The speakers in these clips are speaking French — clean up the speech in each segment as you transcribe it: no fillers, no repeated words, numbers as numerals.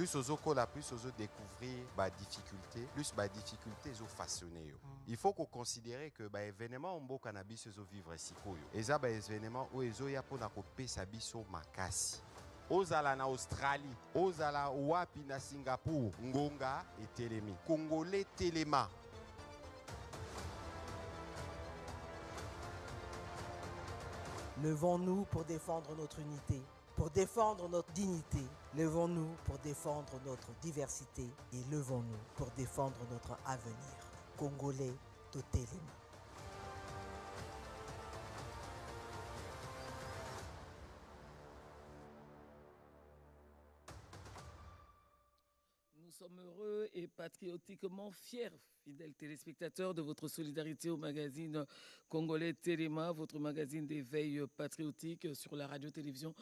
plus ozo kola, plus ozo découvrir ba difficulté, plus ba difficulté zo façonner yo. Il faut qu'on considère que ba événement ombo cannabis ozo vivre sikoyo. Eza ba événement où ezo ya pona ko pesa biso makasi. Ozala na Australie, ozala wapi na Singapour, ngonga et telemi. Congolais telema. Levons-nous pour défendre notre unité, pour défendre notre dignité. Levons-nous pour défendre notre diversité et levons-nous pour défendre notre avenir. Congolais totalement. Nous sommes heureux et patriotiquement fiers, fidèles téléspectateurs, de votre solidarité au magazine congolais Téléma, votre magazine d'éveil patriotique sur la radio-télévision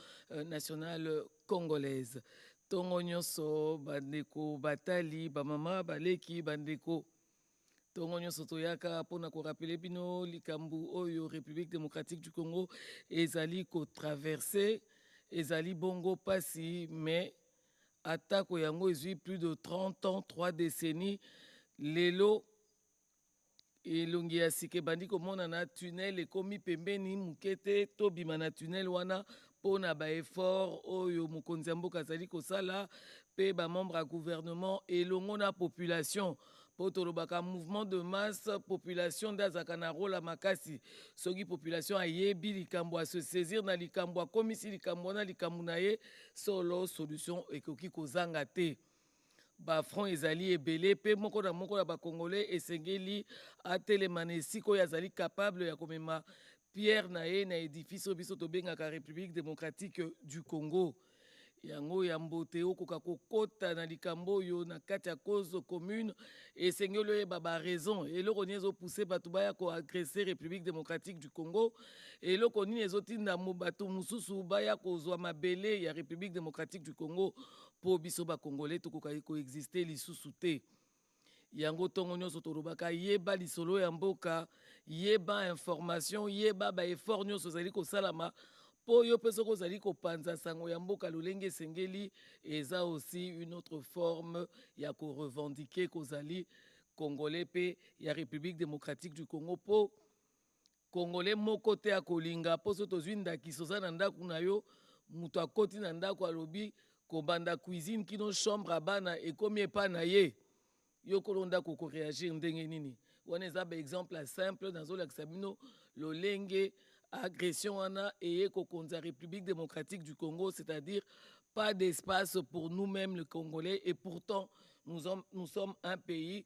nationale congolaise. Tongo nyonso bandeko batali bamama baleki bandeko tongo nyonso toyaka mpona korapele bino likambo oyo République démocratique du Congo ezali kotraverse ezali bongo pasi mais atako yango ezwi plus de 30 ans, 3 décennies. Lelo elongi ya sika ebandi komona na tunnel ekomi pembeni mukete tobima na tunnel wana mpona baeffort oyo mokonzi ya mboka azali kosala mpe bamembre ya gouvernement elongo na population mpo tolobaka mouvement de masse population nde azalaka na rôle ya makasi soki population ayebi likambo se saisir na likambo akomisi likambo wana likambo na ye solo solution ekoki kozanga te. Bafront ezali ebele pe moko na bakongolais esengeli atelema na esika oyo azali capable ya komema pierre na ye na édifice oyo biso tobengaka République démocratique du Congo. Yango ya mbote okoka kokota na likambo oyo na kati ya cause commune esengeli oyeba baraison eloko nini ezopousse bato baya koagresse République démocratique du Congo eloko nini ezotinda bato mosusu baya kozwa mabele ya République démocratique du Congo mpo biso bakongolais tokoka koexiste lisusu te. Yango tongo nyonso tolobaka yeba lisolo ya mboka yeba information yeba baeffort nyonso ezali kosalama po yo pe soko ozali kopanza sango ya mboka lolenge esengeli eza aussi une autre forme ya korevendiquer kozali congolais pe ya République démocratique du Congo po congolais moko te ya kolinga po so tozwi ndakiso oza na ndako na yo moto akoti na ndako alobi kobanda cuisine kino chambre ya bana ekomi epa na ye yo kolonda kokoreagir ndenge nini wana eza baexemple simple nazolakisa bino lolenge agression wana eye kokonza République démocratique du Congo, c'est-à-dire pas d'espace pour nous-mêmes les Congolais et pourtant nous sommes un pays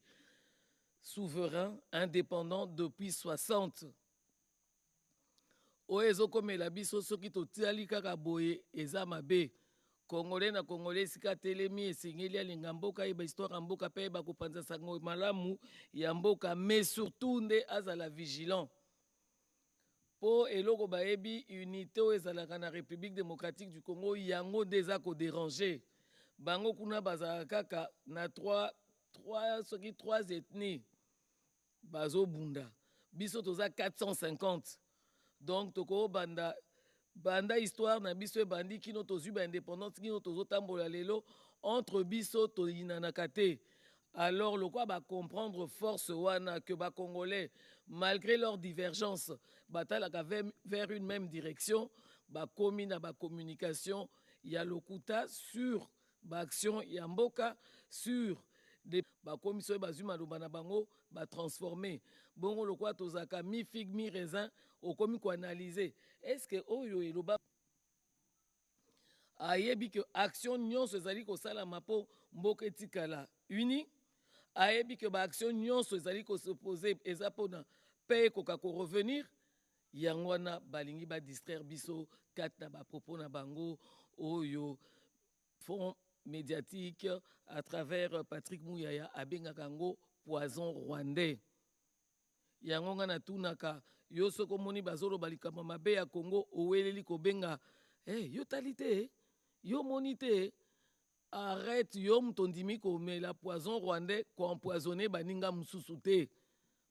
souverain, indépendant depuis 60. Oezo komela biso soki totiali kaka boye eza mabe. Congolais na Congolais sika telemi esengeli alinga mboka yeba histoire ya mboka pe yeba kopanza sango malamu ya mboka mais surtout nde azala vigilant. Po eloko bayebi unité oyo ezalaka na République démocratique du Congo yango nde eza kodéranger bango kuna bazalaka kaka na trois ethnies bazobunda biso toza 450 donc tokobanda banda histoire na biso ebandi kino tozwi baindépendance kino tozotambola lelo entre biso toyinanaka te. Alors, le quoi va comprendre force wana que ba Congolais, malgré leurs divergences, batalaka vers une même direction, ba commune ba communication, il y a le kuta sur ba action yamboka sur des ba commission bazuma lobana bango ba transformer. Bongo le quoi tozaka mi figue mi raisin au komi ko analyser. Est-ce que oyo eloba ayebi que action nyonso ezali ko sala mapo mboka etikala uni ayebi que ba action nyonso ezali ko se poser eza pona paye koka ko revenir yango wana balingi ba distraire biso kat na ba propos na bango oyo fond médiatique à travers Patrick Mouyaya abengaka ngo poison rwandais. Yango nga na tunaka yo soko moni bazolo balikama mabe ya Congo oweleli kobenga yo talite yo monite arrête yo mtondimi komela poison rwandais ko empoisonner baninga mususu te.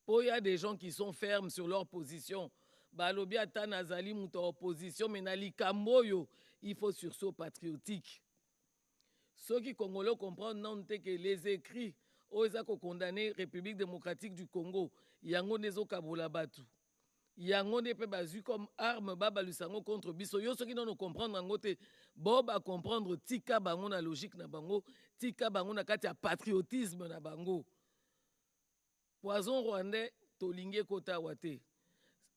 Po y a des gens qui sont fermes sur leur position. Balobi ata nazali muto opposition mais na likambo yo il faut sursaut patriotique. Ceux qui Congolais comprennent non que les écrits aux condamné République démocratique du Congo, yango nezo kabola batu. Yango ne peut pas comme arme baba lusango contre biso. Yo ceux qui non comprendre en côté, bon ba comprendre tika bango na logique na bango, tika bango na kati ya patriotisme na bango. Poison rwandais tolinge kota wate.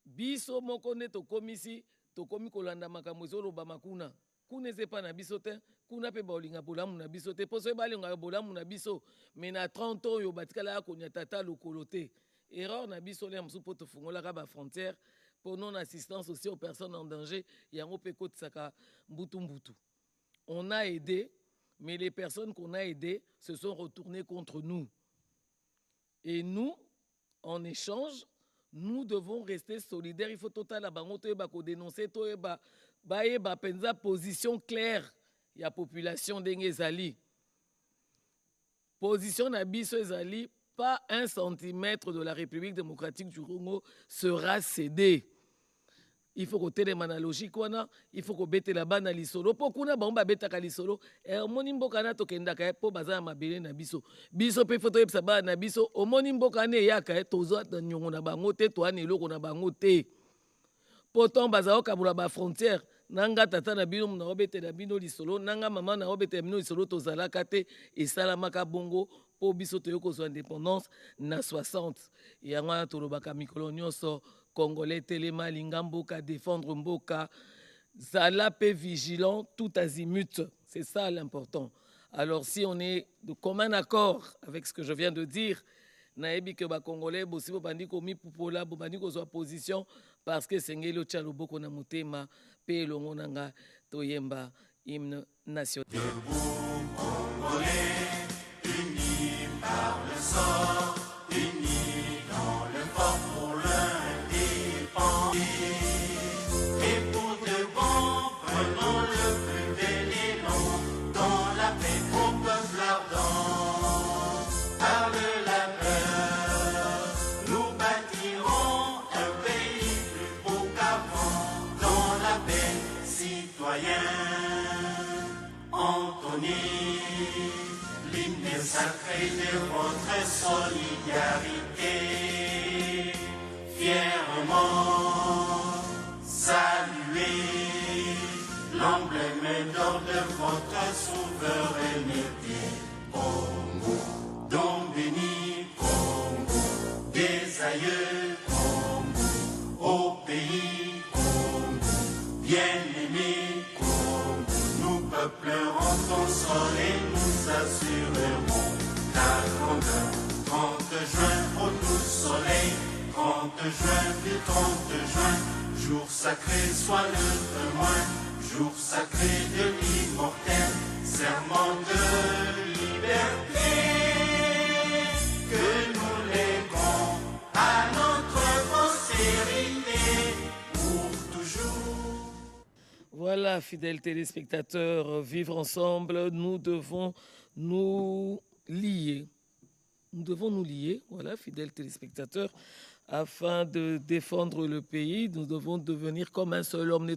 Biso moko ne to komisi to komi kolanda makambo ezoloba makuna. Kuna zepa na biso te, kuna pe baolinga bolamu na biso te. Poso balinga bolamu na biso, mais na 30 ans yo batikala ya konya tata lokolo te. Erreur na biso le msu poto fungola ka ba frontière pour non assistance aussi aux personnes en danger yango pe kotsaka mbutu mbutu. On a aidé, mais les personnes qu'on a aidées se sont retournées contre nous. Et nous, en échange, nous devons rester solidaires. Il faut total la bangoto eba ko dénoncer to eba ba penza position claire ya population d'Engezali. Position na biso ezali, pas 1 centimètre de la République démocratique du Congo sera cédé. Il faut que tu aies des analogies, il faut que tu aies la bande à l'isolo. Pourquoi tu as bêta à l'isolo? Et au monimbo kana to kendaka po baza mabele na biso. Biso pe photo yebsa ba na biso. Au monimbo kana yaka tozo na nyongo na bango te to ani eloko na bango te. Pourtant baza okabula ba frontière. Nanga tata na bino na obete na bino l'isolo. Nanga maman na obete na bino l'isolo to zalaka te. Et salamaka bongo. Po biso to yoko zo indépendance na 60. Et anga to lobaka mikolo nyonso. Congolais Téléma Lingamboka défendre Mboka Zala pe vigilant tout azimut, c'est ça l'important. Alors si on est de commun accord avec ce que je viens de dire, naebi que ba Congolais bosi bo bandi ko mi pupola bo bandi ko zo position parce que sengelo tchalo boko na mutema pe longo nanga toyemba hymne national. Debout Congolais unis par le sort, unis dans le fort pour et pour de bon, prenons le plus bel élan dans la paix au peuple ardent. Par le labeur, nous bâtirons un pays plus beau qu'avant. Dans la paix, citoyens, entonnez l'hymne sacré de votre solidarité. Fièrement saluer l'emblème d'or de votre souveraineté. Congo, don béni, Congo, des aïeux, Congo, au pays, Congo, bien-aimé, Congo, nous peuplerons ton sol et nous assurerons ta grandeur. 30 juin, au doux soleil, 30 juin, du 30 juin, jour sacré soit le témoin, jour sacré de l'immortel, serment de liberté, que nous léguons à notre postérité pour toujours. Voilà, fidèles téléspectateurs, vivre ensemble, nous devons nous lier. Nous devons nous lier, voilà, fidèles téléspectateurs, afin de défendre le pays. Nous devons devenir comme un seul homme.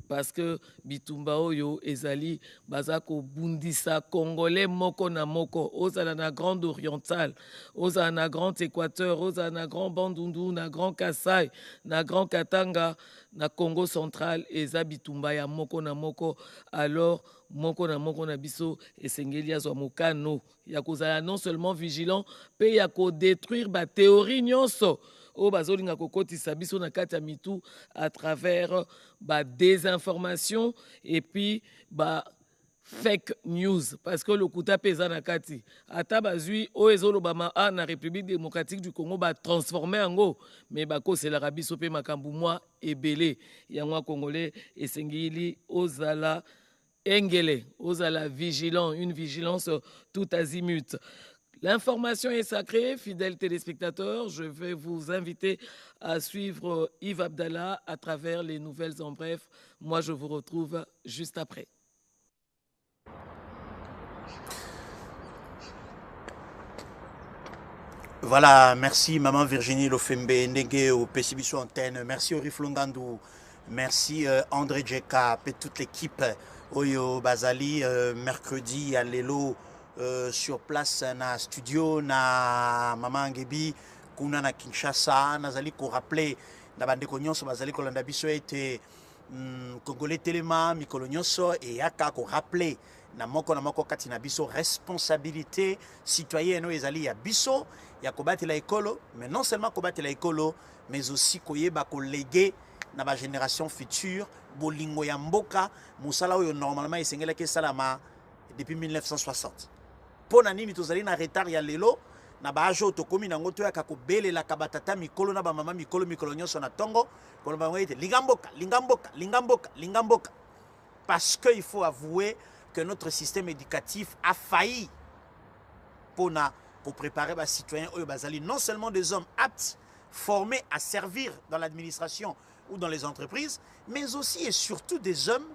Parce que Bitumba Oyo, Ezali, Bazako, Bundisa, Congolais, Moko na Moko, Ozana na Grande Orientale, Ozana na Grand Équateur, Ozana na Grand Bandundu, na Grand Kassai, na Grand Katanga, na Congo central, Eza Bitumba ya Moko na Moko. Alors, Moko na biso, Esengeli azwa mokano, yakozala non seulement vigilant, pe yako détruire ba théorie nyonso. O bazolinga kokotisa biso na kati ya mitu à travers ba désinformation et puis ba fake news parce que le kuta pesa na kati ata bazui o ezolobama na République démocratique du Congo ba transformer ango mais ba ko c'est la biso pe makambu moi ebele yango congolais esengeli ozala engele ozala vigilant, une vigilance tout azimut. L'information est sacrée, fidèles téléspectateurs. Je vais vous inviter à suivre Yves Abdallah à travers les nouvelles en bref. Moi, je vous retrouve juste après. Voilà, merci Maman Virginie Lofembe, Ndenge au Pessibiso Antenne. Merci au Riflondandou. Merci André Djeka et toute l'équipe Oyo Bazali mercredi à Lelo sur place na studio na Maman Ngebi kuna na Kinshasa nazali ko rappeler na bandeko nyonso bazali ko landa biso ete Congolais Téléma mikolo nyonso et yaka ko rappeler na moko kati na biso responsabilité citoyenne ezali ya biso ya kobatela ekolo, mais non seulement kobatela ekolo mais aussi koyeba ko léguer na ba génération future bolingo ya mboka musala oyo normalement esengelaki salama depuis 1960 pona nini tozali na retard ya lelo na bajo tokomi nango to ya kakobelela kabatata mikolo na ba mama mikolo nyonso na tongo koloba ngete lingamboka parce que il faut avouer que notre système éducatif a failli pour préparer les citoyens oyo bazali non seulement des hommes aptes formés à servir dans l'administration ou dans les entreprises, mais aussi et surtout des hommes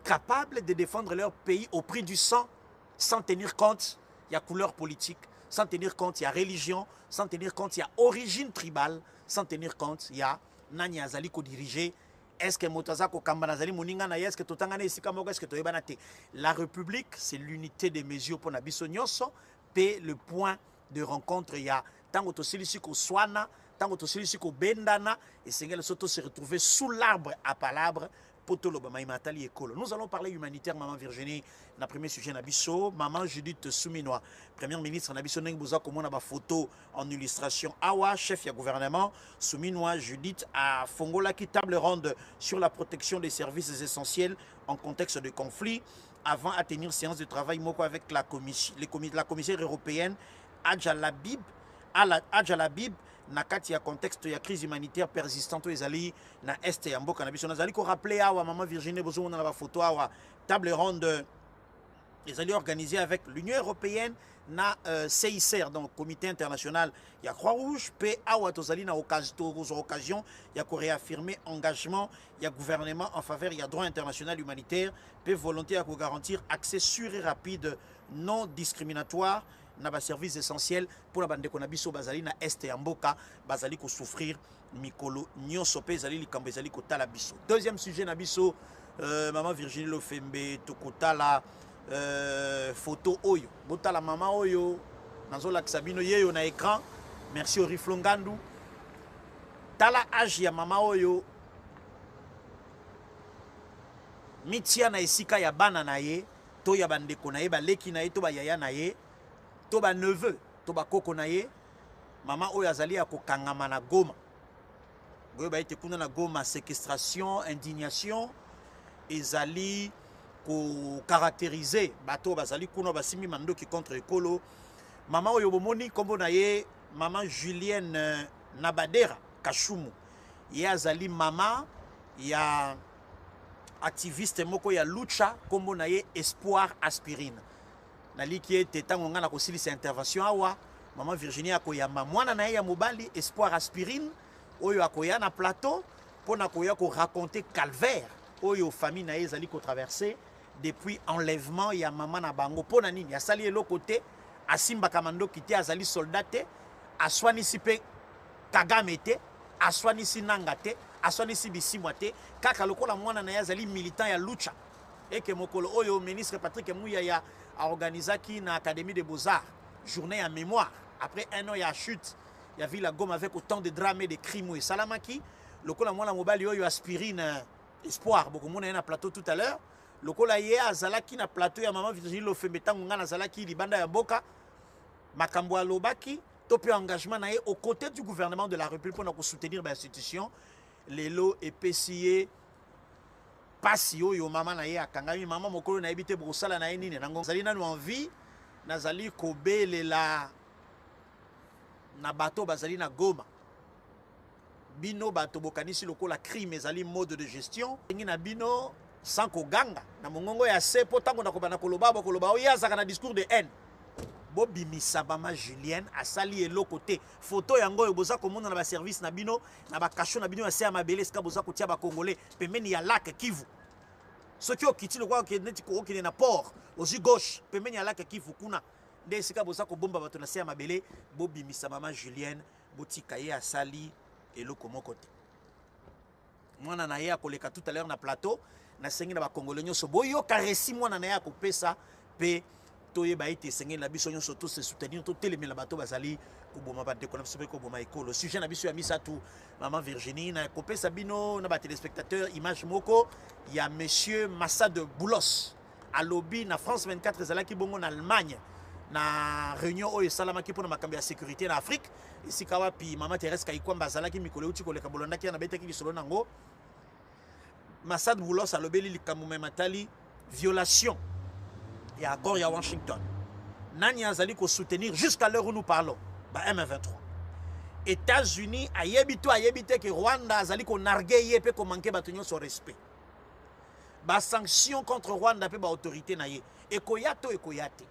capables de défendre leur pays au prix du sang, sans tenir compte il y a couleur politique, sans tenir compte il y a religion, sans tenir compte il y a origine tribale, sans tenir compte il y a nani azali ko diriger. Est-ce que Motazako Kambanazali Moninga na est-ce que Totangane Sikamogo est-ce que Toyebanate. La République, c'est l'unité des mesures pour Nabiso Nyonso, P le point de rencontre il y a tango tosilisiko Swana, tango tosilisiko Bendana et Sengel Soto se retrouver sous l'arbre à palabre. Nous allons parler humanitaire, Maman Virginie, na premier sujet Nabiso, Maman Judith Souminois, première ministre Nabiso Nengboza, comme on a ma photo en illustration. Awa, chef du gouvernement, Souminois Judith à Fongola qui table ronde sur la protection des services essentiels en contexte de conflit, avant à tenir séance de travail moko avec la commissaire européenne Adjalabib, na kati ya contexte ya crise humanitaire persistante ezali na est ya mboka na biso nazali ko rappeler awa Maman Virginie bozo na ba photo awa table ronde ezali organisée avec l'Union européenne na CICR donc comité international ya Croix-Rouge pe awa tozali na occasion ya ko réaffirmer engagement ya gouvernement en faveur ya droit international humanitaire pe volonté à garantir accès sûr et rapide non discriminatoire na ba service essentiel pour la bande ko na biso bazali na est ya mboka bazali ko souffrir mikolo nyonso pe zali likambo ezali ko tala biso. Deuxième sujet na biso Maman Virginie Lofembe tokotala photo oyo botala mama oyo nazola kisabino yeyo na écran. Merci au Riflongandu tala âge ya mama oyo mitia na esika ya bana na ye to ya bandeko na ye baleki na ye to ba yaya na ye to ba neveu to ba koko na ye mama oyo azali ya kokangama na Goma boyo ba ete kuna na Goma séquestration indignation ezali ko caractériser bato bazali kuna basimi mandoki contre ekolo mama oyo bomoni kombo na ye Maman Julienne Nabadera Kashumu ye azali mama ya activiste moko ya lucha kombo na ye Espoir Aspirine naliki ete tango nga na kosilisa intervention awa Maman Virginie akoyamba mwana na ye ya mobali Espoir Aspirine oyo akoya na plateau pona koya ko raconter calvaire oyo famille na ye ezali ko traverser depuis enlèvement ya maman na bango pona nini asali elo côté asimba kamando kité azali soldat te aswanisi pe Kagame te aswanisi nanga te aswanisi bisimwa te kaka lokola mwana na ye azali militant ya lucha eke mokolo oyo ministre Patrick Muyaya a organisé na Académie des Beaux-Arts journée en mémoire après un an ya chute ya vu la Goma avec autant de drames et de crimes et salamaki lokola mwana mobali oyo Aspirine Espoir beaucoup mona na plateau tout à l'heure lokola ye azalaki na plateau ya Maman Virginie Lofembe tango nga nazalaki libanda ya boka makambo alobaki to pe engagement na ye aux côtés du gouvernement de la République pour soutenir l'institution lelo epesiye pasi oyo mama na ye akangami mama mokolo na ebite brosala na ye nini nango zali nanu envie nazali kobelela na bato bazali na Goma bino bato bokanisi lokola crime ezali mode de gestion ngi na bino sans koganga na mongongo ya sepo tango na kobana koloba oya zaka na discours de haine bobimisa Maman Julienne asali eloko te photo yango oyo boza komona na ba service na bino na ba kasho na bino ya ya mabele ska boza kotia ba congolais pembeni ya lac Kivu soki okiti lokwa ke neti ko okine na port ozi gauche pembeni ya lac Kivu kuna nde sika boza ko bomba bato na ya mabele bobimisa Maman Julienne botika ye asali eloko moko te mwana na ye akoleka tout à l'heure na plateau nasengi na bakongole nyonso boyoka resi mwana na ye akopesa mpe toyeba ete esengeli na biso nyonso tose soutenir totelemela bato bazali koboma bandeko na biso mpe koboma ekolo. Sujet na biso ya misatu mama Virginie na kopesa bino na batelespectateur image moko ya monsieur Massad Boulos alobi na France 24 ezalaki bongo na Allemagne na réunion oyo esalamaki mpona makambo ya sécurité na Afrique esika wapi mama Thérèse Kaikwamba azalaki mikolo euti koleka bolondaki ya na betaki lisolo nango. Massad Boulos alobeli likambo mematali violation ya accord ya Washington. Nani azali ko soutenir jusqu'à l'heure où nous parlons ba M23. États-Unis ayebite que Rwanda azali ko nargue ye pe ko manquer bato nyonso respect. Ba sanction contre Rwanda pe ba autorité na ye ekoyato ekoyate.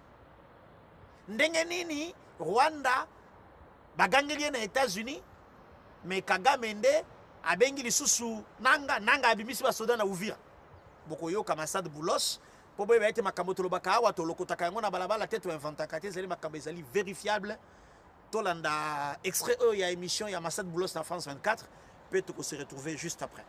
Ndenge nini Rwanda bagangeli na États-Unis mais Kagame nde abengi lisusu nanga abimisi ba soda na Uvira. Bokoyoka Massad Boulos po boyeba ete makambo tolobaka awa tolokotaka yango na balabala te toinventaka te ezali makambo ezali vérifiable. Tolanda extrait il y a émission il y a Massad Boulos na France 24 peut-être se retrouver juste après.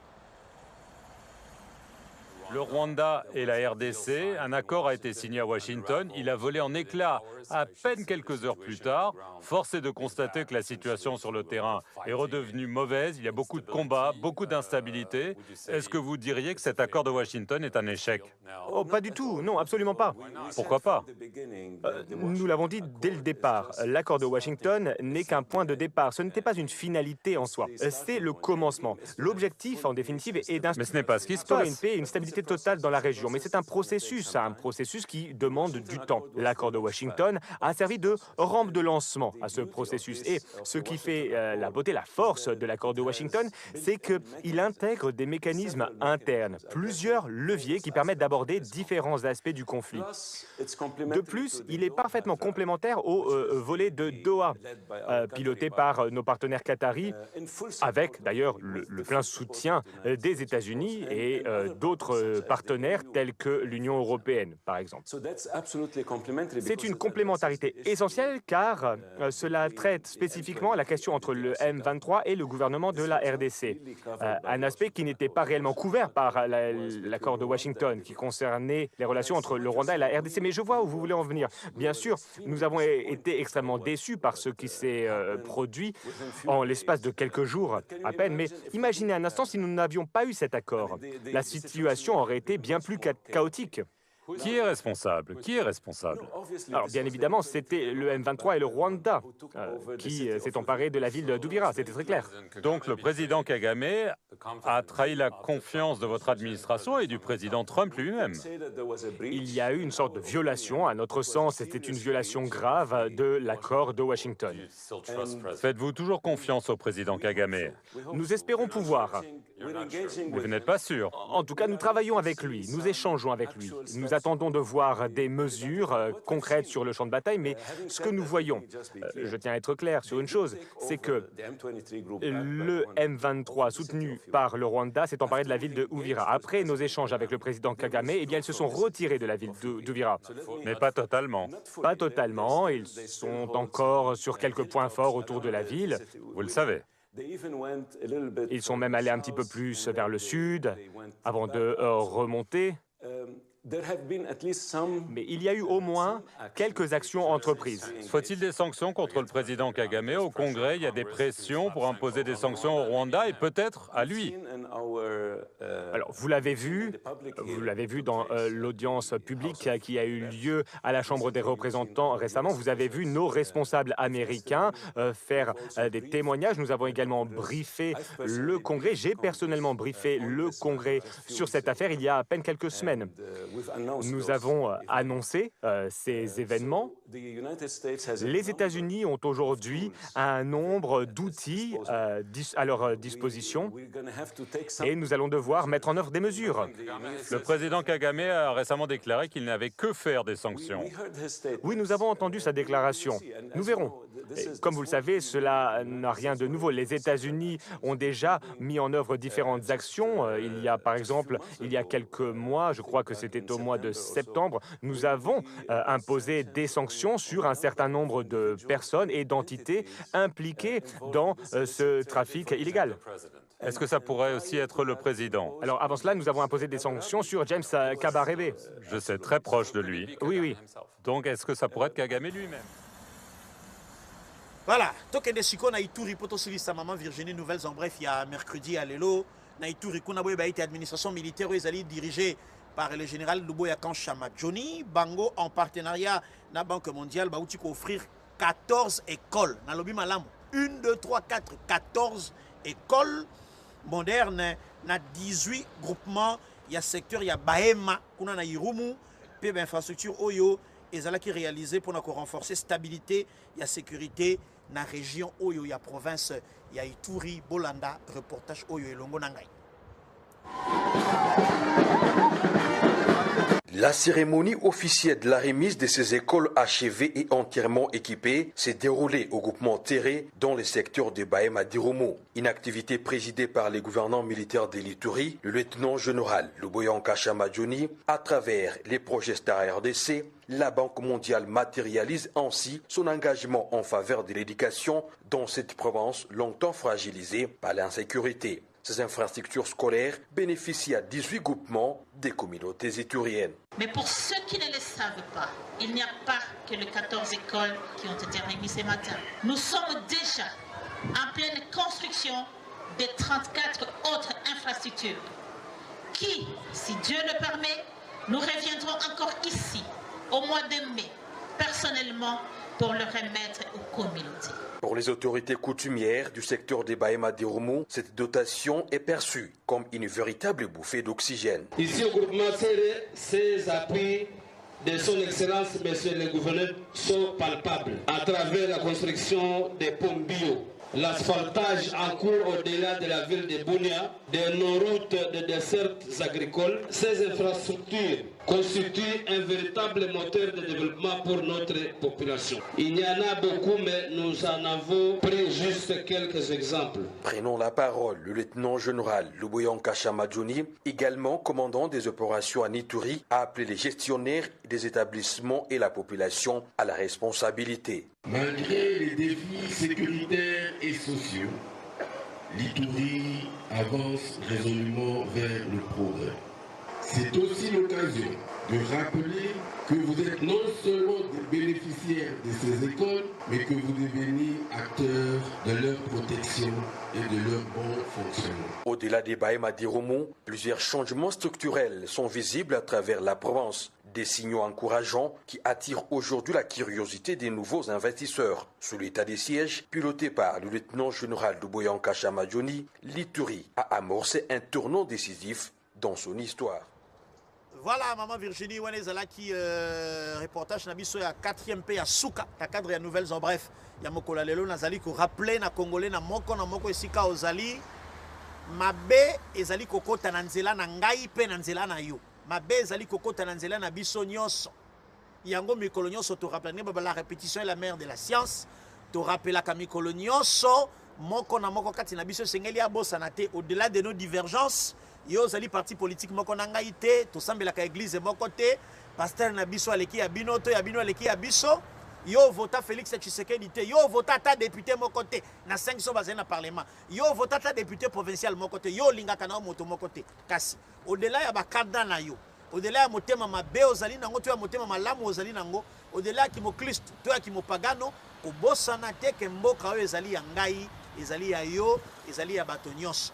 Le Rwanda et la RDC, un accord a été signé à Washington. Il a volé en éclats à peine quelques heures plus tard. Force est de constater que la situation sur le terrain est redevenue mauvaise. Il y a beaucoup de combats, beaucoup d'instabilité. Est-ce que vous diriez que cet accord de Washington est un échec? Oh, pas du tout. Non, absolument pas. Pourquoi pas? Nous l'avons dit dès le départ. L'accord de Washington n'est qu'un point de départ. Ce n'était pas une finalité en soi. C'est le commencement. L'objectif, en définitive, est d'instaurer Mais ce n'est pas ce qui se passe. une paix et une stabilité totale dans la région. Mais c'est un processus qui demande du temps. L'accord de Washington a servi de rampe de lancement à ce processus. Et ce qui fait la beauté, la force de l'accord de Washington, c'est qu'il intègre des mécanismes internes, plusieurs leviers qui permettent d'aborder différents aspects du conflit. De plus, il est parfaitement complémentaire au volet de Doha, piloté par nos partenaires qataris, avec d'ailleurs le plein soutien des États-Unis et d'autres partenaires tels que l'Union européenne, par exemple. C'est une complémentarité essentielle car cela traite spécifiquement la question entre le M23 et le gouvernement de la RDC. Un aspect qui n'était pas réellement couvert par l'accord de Washington, qui concernait les relations entre le Rwanda et la RDC. Mais je vois où vous voulez en venir. Bien sûr, nous avons été extrêmement déçus par ce qui s'est produit en l'espace de quelques jours à peine. Mais imaginez un instant si nous n'avions pas eu cet accord. La situation aurait été bien plus chaotique. Qui est responsable? Qui est responsable? Alors, bien évidemment, c'était le M23 et le Rwanda qui s'est emparé de la ville d'Uvira, c'était très clair. Donc le président Kagame a trahi la confiance de votre administration et du président Trump lui-même. Il y a eu une sorte de violation, à notre sens, c'était une violation grave de l'accord de Washington. Faites-vous toujours confiance au président Kagame? Nous espérons pouvoir. Mais vous n'êtes pas sûr? En tout cas, nous travaillons avec lui, nous échangeons avec lui. Nous attendons de voir des mesures concrètes sur le champ de bataille, mais ce que nous voyons, je tiens à être clair sur une chose, c'est que le M23 soutenu par le Rwanda s'est emparé de la ville de Uvira. Après nos échanges avec le président Kagame, eh bien, ils se sont retirés de la ville d'Uvira. Mais pas totalement. Pas totalement, ils sont encore sur quelques points forts autour de la ville. Vous le savez. Ils sont même allés un petit peu plus vers le sud avant de remonter. Mais il y a eu au moins quelques actions entreprises. Faut-il des sanctions contre le président Kagame? Au Congrès, il y a des pressions pour imposer des sanctions au Rwanda et peut-être à lui. Alors, vous l'avez vu dans l'audience publique qui a eu lieu à la Chambre des représentants récemment. Vous avez vu nos responsables américains faire des témoignages. Nous avons également briefé le Congrès. J'ai personnellement briefé le Congrès sur cette affaire il y a à peine quelques semaines. Nous avons annoncé ces événements. Les États-Unis ont aujourd'hui un nombre d'outils à leur disposition et nous allons devoir mettre en œuvre des mesures. Le président Kagame a récemment déclaré qu'il n'avait que faire des sanctions. Oui, nous avons entendu sa déclaration. Nous verrons. Et comme vous le savez, cela n'a rien de nouveau. Les États-Unis ont déjà mis en œuvre différentes actions. Il y a, par exemple, il y a quelques mois, je crois que c'était au mois de septembre, nous avons imposé des sanctions sur un certain nombre de personnes et d'entités impliquées dans ce trafic illégal. Est-ce que ça pourrait aussi être le président? Alors avant cela, nous avons imposé des sanctions sur James Kabarebe. Je sais, très proche de lui. Oui, oui. Donc est-ce que ça pourrait être Kagame lui-même? Voilà, tokende siko na Ituri poto sa maman Virginie Nouvelles en bref, il y a mercredi à Lelo na Ituri kuna boye baïti administration militaire ezali dirigée par le général Luboya Kanchama Johnny Bango en partenariat na Banque mondiale bauti ko offrir 14 écoles na lobi malamu 1 2 3 4 14 écoles modernes na 18 groupements, il y a secteur il y a Bahema kuna na Irumu pe infrastructure oyo ezalaki réalisé pour renforcer stabilité et sécurité dans la région Oyo, il y a province, il y a Ituri, Bolanda, reportage Oyo et Longo Nangai. La cérémonie officielle de la remise de ces écoles achevées et entièrement équipées s'est déroulée au groupement Terré dans le secteur de Bahema Diromo. Une activité présidée par les gouvernants militaires de l'Ituri, le lieutenant-général Luboya Kanchama Johnny, à travers les projets Star RDC. La Banque mondiale matérialise ainsi son engagement en faveur de l'éducation dans cette province longtemps fragilisée par l'insécurité. Ces infrastructures scolaires bénéficient à 18 groupements des communautés ituriennes. Mais pour ceux qui ne le savent pas, il n'y a pas que les 14 écoles qui ont été remises ce matin. Nous sommes déjà en pleine construction de 34 autres infrastructures qui, si Dieu le permet, nous reviendrons encore ici au mois de mai, personnellement, pour le remettre aux communautés. Pour les autorités coutumières du secteur des Bahema Diromo, cette dotation est perçue comme une véritable bouffée d'oxygène. Ici au groupement Serré, ces appuis de son Excellence, Monsieur le Gouverneur, sont palpables à travers la construction des ponts bio, l'asphaltage en cours au-delà de la ville de Bunia, de nos routes de dessertes agricoles. Ces infrastructures constituent un véritable moteur de développement pour notre population. Il y en a beaucoup, mais nous en avons pris juste quelques exemples. Prenons la parole, le lieutenant-général Luboya Kanchama Johnny, également commandant des opérations à Ituri, a appelé les gestionnaires des établissements et la population à la responsabilité. Malgré les défis sécuritaires et sociaux, l'Ituri avance résolument vers le progrès. C'est aussi l'occasion de rappeler que vous êtes non seulement des bénéficiaires de ces écoles, mais que vous devenez acteurs de leur protection et de leur bon fonctionnement. Au-delà des Bahema Diromo, plusieurs changements structurels sont visibles à travers la province. Des signaux encourageants qui attirent aujourd'hui la curiosité des nouveaux investisseurs. Sous l'état des sièges, piloté par le lieutenant-général Luboya Kanchama Johnny, l'Ituri a amorcé un tournant décisif dans son histoire. Voilà, maman Virginie, Wanezala qui reportage Nabiso ya 4e pays à Souka, ta cadre ya nouvelles en bref. Ya mokola lelo nazali ko rappeler na congolais na moko esika ozali mabe ezali kokota na nzela na ngai pe na nzela na yo. Mabe ezali kokota na nzela na biso nyonso. Yango mikolo nyonso to rappeler la répétition est la mère de la science. To rappela ka mikolo nyonso moko na moko kati na biso sengeli abosana te au-delà de nos divergences. Yo zali parti politique moko na ngai te, to sambela ka église moko te, pasteur na biso aleki ya bino to ya bino aleki ya biso. Yo vota Félix Tshisekedi te, yo vota ta député moko te na 500 bazali na parlement. Yo vota ta député provincial moko te, yo lingaka na moto moko te. Kasi au-delà ya bakada na yo, au-delà ya motema mabe ozali nango to ya motema malamu ozali nango, au-delà ya kimo Kristo to ya kimo pagano, kobosana te ke mboka oyo ezali ya ngai, ezali ya yo, ezali ya bato nyonso.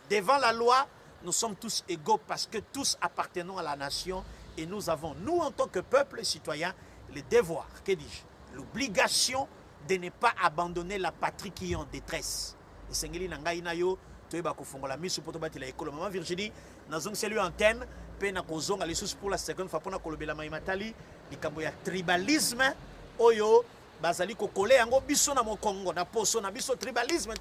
Devant la loi, nous sommes tous égaux parce que tous appartenons à la nation et nous avons, nous en tant que peuple citoyen, le devoir, que dis-je, l'obligation de ne pas abandonner la patrie qui est en détresse. Et Sengeli Nangai Nayo, Toeba Kofongola Misu Potobati la école. Maman Virginie, nous avons salué antenne, Pena Kozong, à l'issue pour la seconde fois pour la Kolobela Maimatali, Likamboya tribalisme, Oyo, Bazali Kokole, Ango Biso na mo Congo, na Poso, na Biso tribalisme,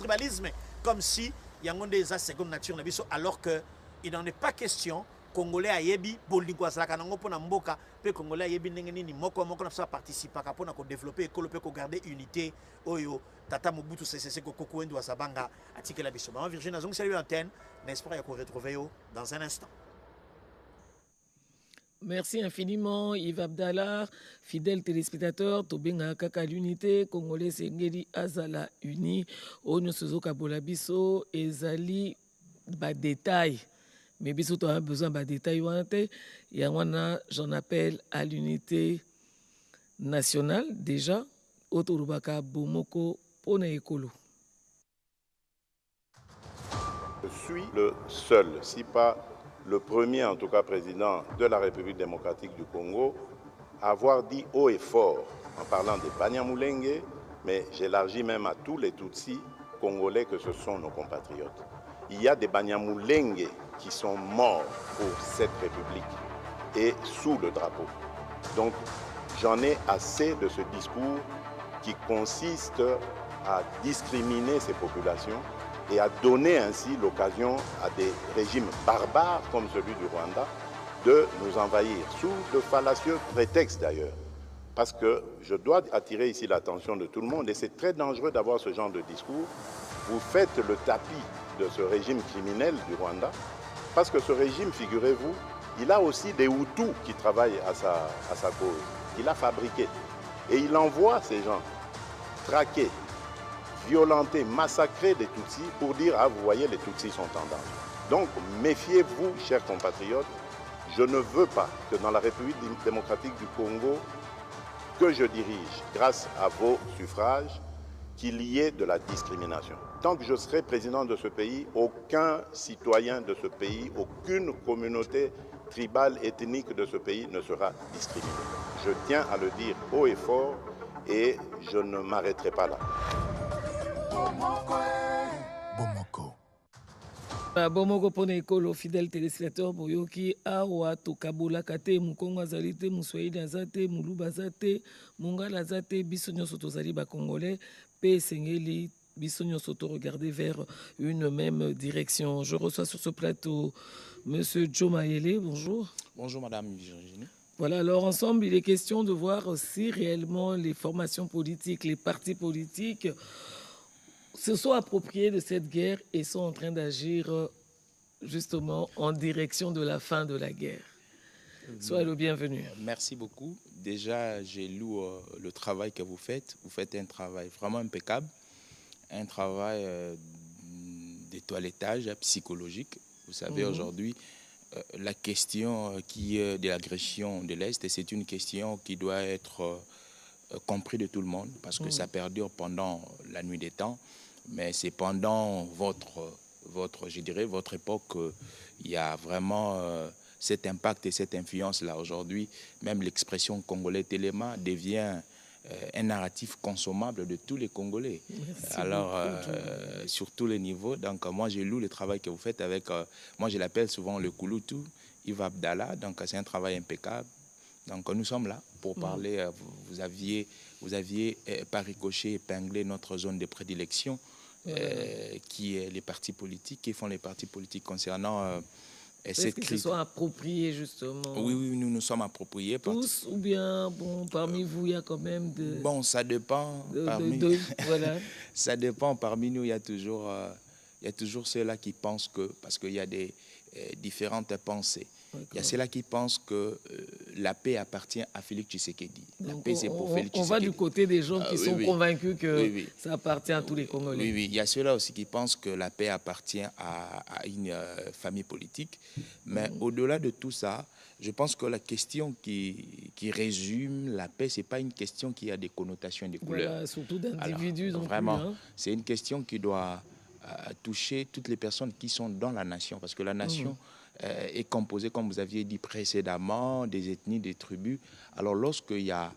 comme si il y a une seconde nature alors qu'il n'en est pas question. Congolais a yebi bolingo azalaka nango pona mboka pe Congolais a yebi ndenge nini moko na participer pona ko développer école pe ko garder unité oyo tata Mobutu Sese Seko Kokuendo Azabanga atikela biso. Maman Virginie azong salut antenne, n'espère ya ko retrouver yo dans un instant. Merci infiniment, Yves Abdallah, fidèle téléspectateur, Tobenga Kaka l'unité, Congolais Sengeli Azala Uni, Onyo Suzuka Bolabiso, Ezali, détail. Mais biso tu as besoin de détails. J'en appelle à l'unité nationale déjà, Otorubaka Bomoko Pone Ekolo. Je suis le seul, si pas le premier en tout cas président de la République démocratique du Congo à avoir dit haut et fort en parlant des Banyamulenge, mais j'élargis même à tous les Tutsis congolais que ce sont nos compatriotes. Il y a des Banyamulenge qui sont morts pour cette République et sous le drapeau. Donc j'en ai assez de ce discours qui consiste à discriminer ces populations et à donner ainsi l'occasion à des régimes barbares comme celui du Rwanda de nous envahir, sous de fallacieux prétextes d'ailleurs. Parce que je dois attirer ici l'attention de tout le monde, et c'est très dangereux d'avoir ce genre de discours. Vous faites le tapis de ce régime criminel du Rwanda, parce que ce régime, figurez-vous, il a aussi des Hutus qui travaillent à sa cause. Il a fabriqué. Et il envoie ces gens traquer, violenter, massacrer des Tutsis pour dire « Ah, vous voyez, les Tutsis sont en danger ». Donc, méfiez-vous, chers compatriotes, je ne veux pas que dans la République démocratique du Congo, que je dirige, grâce à vos suffrages, qu'il y ait de la discrimination. Tant que je serai président de ce pays, aucun citoyen de ce pays, aucune communauté tribale, ethnique de ce pays ne sera discriminé. Je tiens à le dire haut et fort et je ne m'arrêterai pas là. Bomoko pone ekolo fidèle téléspectateur boyoki awa tokabola kate mukongo azali te muswahili azate muluba azate mungala azate biso nyonso tozali ba congolais pe sengeli biso nyonso to regarder vers une même direction. Je reçois sur ce plateau monsieur Joe Mayele. Bonjour. Bonjour madame Virginie. Voilà, alors ensemble il est question de voir si réellement les formations politiques, les partis politiques se sont appropriés de cette guerre et sont en train d'agir justement en direction de la fin de la guerre. Soyez le bienvenu. Merci beaucoup. Déjà, j'ai lu le travail que vous faites. Vous faites un travail vraiment impeccable, un travail de toilettage psychologique. Vous savez, aujourd'hui, la question qui est de l'agression de l'Est, c'est une question qui doit être comprise de tout le monde parce que ça perdure pendant la nuit des temps. Mais c'est pendant je dirais, votre époque, il y a vraiment cet impact et cette influence-là. Aujourd'hui, même l'expression congolais téléma devient un narratif consommable de tous les Congolais. Merci alors, beaucoup, sur tous les niveaux. Donc, moi, j'ai lu le travail que vous faites avec, moi, je l'appelle souvent le Kouloutou, Yves Abdallah. Donc, c'est un travail impeccable. Donc, nous sommes là pour parler. Vous aviez par ricochet épinglé notre zone de prédilection. Qui est les partis politiques, qui font les partis politiques concernant cette crise. Est-ce qu'ils se sont appropriés justement? Oui, nous nous sommes appropriés. Tous ou bien bon, parmi vous, il y a quand même de... Bon, ça dépend. Voilà. Ça dépend. Parmi nous, il y a toujours ceux-là qui pensent que... Parce qu'il y a des différentes pensées. Il y a ceux-là qui pensent que la paix appartient à Félix Tshisekedi. La paix, c'est pour Félix Tshisekedi. On va du côté des gens qui sont convaincus que ça appartient à tous les Congolais. Oui. Il y a ceux-là aussi qui pensent que la paix appartient à une famille politique. Mais au-delà de tout ça, je pense que la question qui résume la paix, ce n'est pas une question qui a des connotations et des couleurs. Voilà, surtout d'individus. Vraiment, c'est une question qui doit toucher toutes les personnes qui sont dans la nation. Parce que la nation... est composé, comme vous aviez dit précédemment, des ethnies, des tribus. Alors, lorsqu'il y a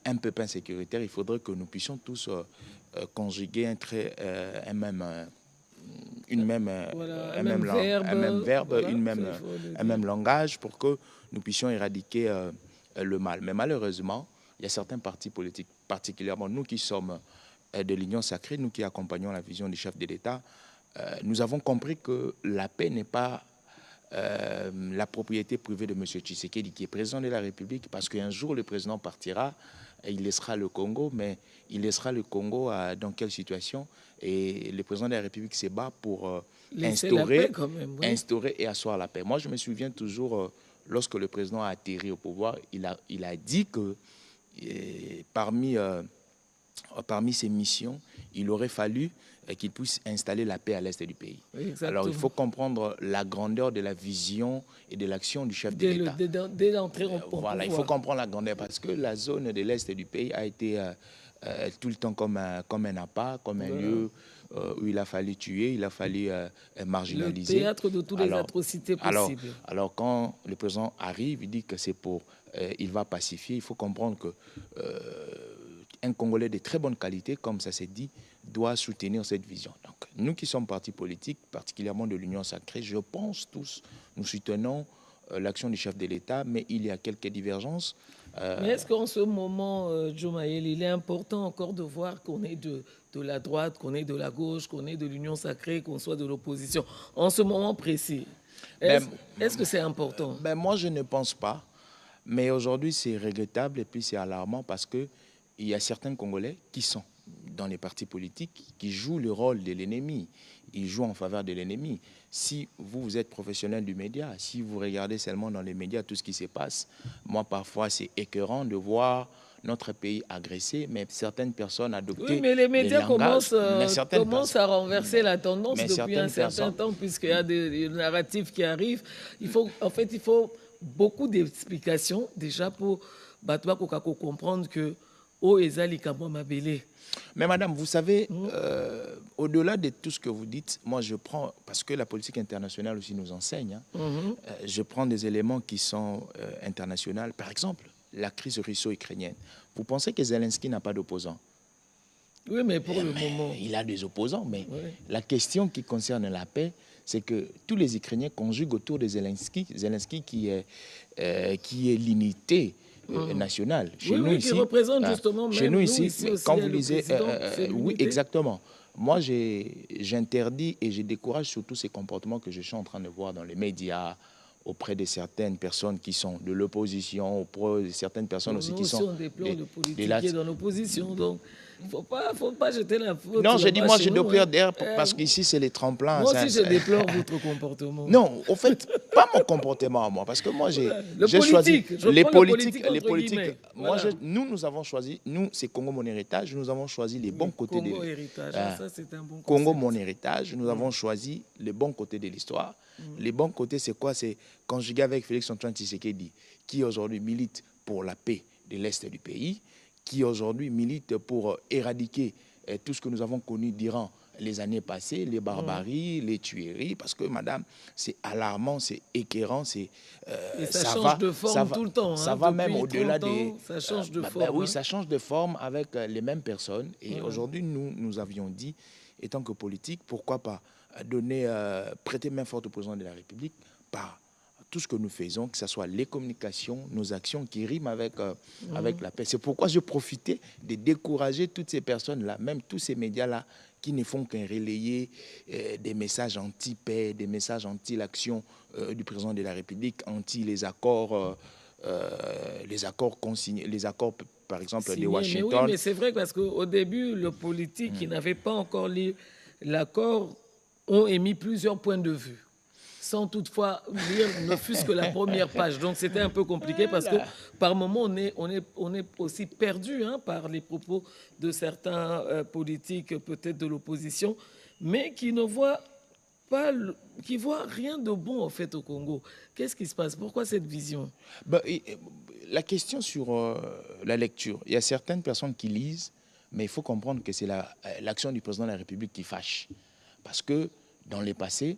un pépin sécuritaire, il faudrait que nous puissions tous conjuguer un même langage pour que nous puissions éradiquer le mal. Mais malheureusement, il y a certains partis politiques, particulièrement nous qui sommes de l'Union sacrée, nous qui accompagnons la vision du chef de l'État, nous avons compris que la paix n'est pas la propriété privée de M. Tshisekedi, qui est président de la République, parce qu'un jour, le président partira, et il laissera le Congo, mais il laissera le Congo dans quelle situation? Et le président de la République se bat pour instaurer et asseoir la paix. Moi, je me souviens toujours, lorsque le président a atterri au pouvoir, il a dit que parmi ses missions, il aurait fallu qu'il puisse installer la paix à l'est du pays. Oui, alors, il faut comprendre la grandeur de la vision et de l'action du chef de l'État. Dès l'entrée en voilà, il faut comprendre la grandeur, parce que la zone de l'est du pays a été tout le temps comme un appât, comme un lieu où il a fallu tuer, il a fallu marginaliser. Le théâtre de toutes les atrocités possibles. Alors, quand le président arrive, il dit que c'est pour... il va pacifier. Il faut comprendre que un Congolais de très bonne qualité, comme ça s'est dit, doit soutenir cette vision. Donc, nous qui sommes partis politiques, particulièrement de l'Union sacrée, je pense tous, nous soutenons l'action du chef de l'État, mais il y a quelques divergences. Mais est-ce qu'en ce moment, Joe Mayele, il est important encore de voir qu'on est de la droite, qu'on est de la gauche, qu'on est de l'Union sacrée, qu'on soit de l'opposition, en ce moment précis? Est-ce que c'est important? Moi, je ne pense pas. Mais aujourd'hui, c'est regrettable et puis c'est alarmant parce qu'il y a certains Congolais qui sont dans les partis politiques, qui jouent le rôle de l'ennemi. Ils jouent en faveur de l'ennemi. Si vous êtes professionnel du média, si vous regardez seulement dans les médias tout ce qui se passe, moi, parfois, c'est écœurant de voir notre pays agressé, mais certaines personnes adoptées... Oui, mais les médias commencent à renverser la tendance depuis un certain temps, puisqu'il y a des narratifs qui arrivent. Il faut beaucoup d'explications, déjà, pour comprendre que mais madame, vous savez, au-delà de tout ce que vous dites, moi je prends, parce que la politique internationale aussi nous enseigne, je prends des éléments qui sont internationaux. Par exemple, la crise russo-ukrainienne. Vous pensez que Zelensky n'a pas d'opposants? Oui, mais pour le moment... Il a des opposants, mais la question qui concerne la paix, c'est que tous les Ukrainiens conjuguent autour de Zelensky, qui est l'unité nationale. Chez nous ici, qui représente justement chez nous ici, aussi quand vous lisez, oui, exactement. Moi, j'interdis et je décourage surtout ces comportements que je suis en train de voir dans les médias, auprès de certaines personnes qui sont de l'opposition, auprès de certaines personnes aussi qui sont... On déplore le politique qui est dans l'opposition, donc il ne faut pas jeter la faute. Non, je dis moi, je déplore d'air parce qu'ici, c'est les tremplins. Moi aussi, je déplore votre comportement. Non, au fait, pas mon comportement, moi, parce que moi, j'ai choisi... Les politiques. Moi, nous avons choisi, nous, c'est Congo Mon Héritage, nous avons choisi les bons côtés de... Congo Héritage, ça, c'est un bon concept. Congo Mon Héritage, nous avons choisi les bons côtés de l'histoire. Les bons côtés, c'est quoi? C'est conjugué avec Félix-Antoine Tshisekedi, qui aujourd'hui milite pour la paix de l'Est du pays, qui aujourd'hui milite pour éradiquer tout ce que nous avons connu durant les années passées, les barbaries, les tueries, parce que, madame, c'est alarmant, c'est écœurant, ça change de forme tout le temps. Ça va même au-delà des... Ça change de forme. Oui, ça change de forme avec les mêmes personnes. Et aujourd'hui, nous avions dit, étant que politique, pourquoi pas prêter main forte au président de la République par tout ce que nous faisons, que ce soit les communications, nos actions qui riment avec la paix. C'est pourquoi je profitais de décourager toutes ces personnes-là, même tous ces médias-là, qui ne font qu'un relayer des messages anti-paix, des messages anti-l'action du président de la République, anti les accords consignés, les accords, par exemple, de Washington. Mais oui, mais c'est vrai parce qu'au début, le politique qui n'avait pas encore lu l'accord ont émis plusieurs points de vue, sans toutefois lire ne fût-ce que la première page. Donc c'était un peu compliqué parce que par moments on est aussi perdu par les propos de certains politiques, peut-être de l'opposition, mais qui ne voient pas, qui voient rien de bon en fait au Congo. Qu'est-ce qui se passe? Pourquoi cette vision? La question sur la lecture, il y a certaines personnes qui lisent, mais il faut comprendre que c'est l'action du président de la République qui fâche. Parce que dans les passés,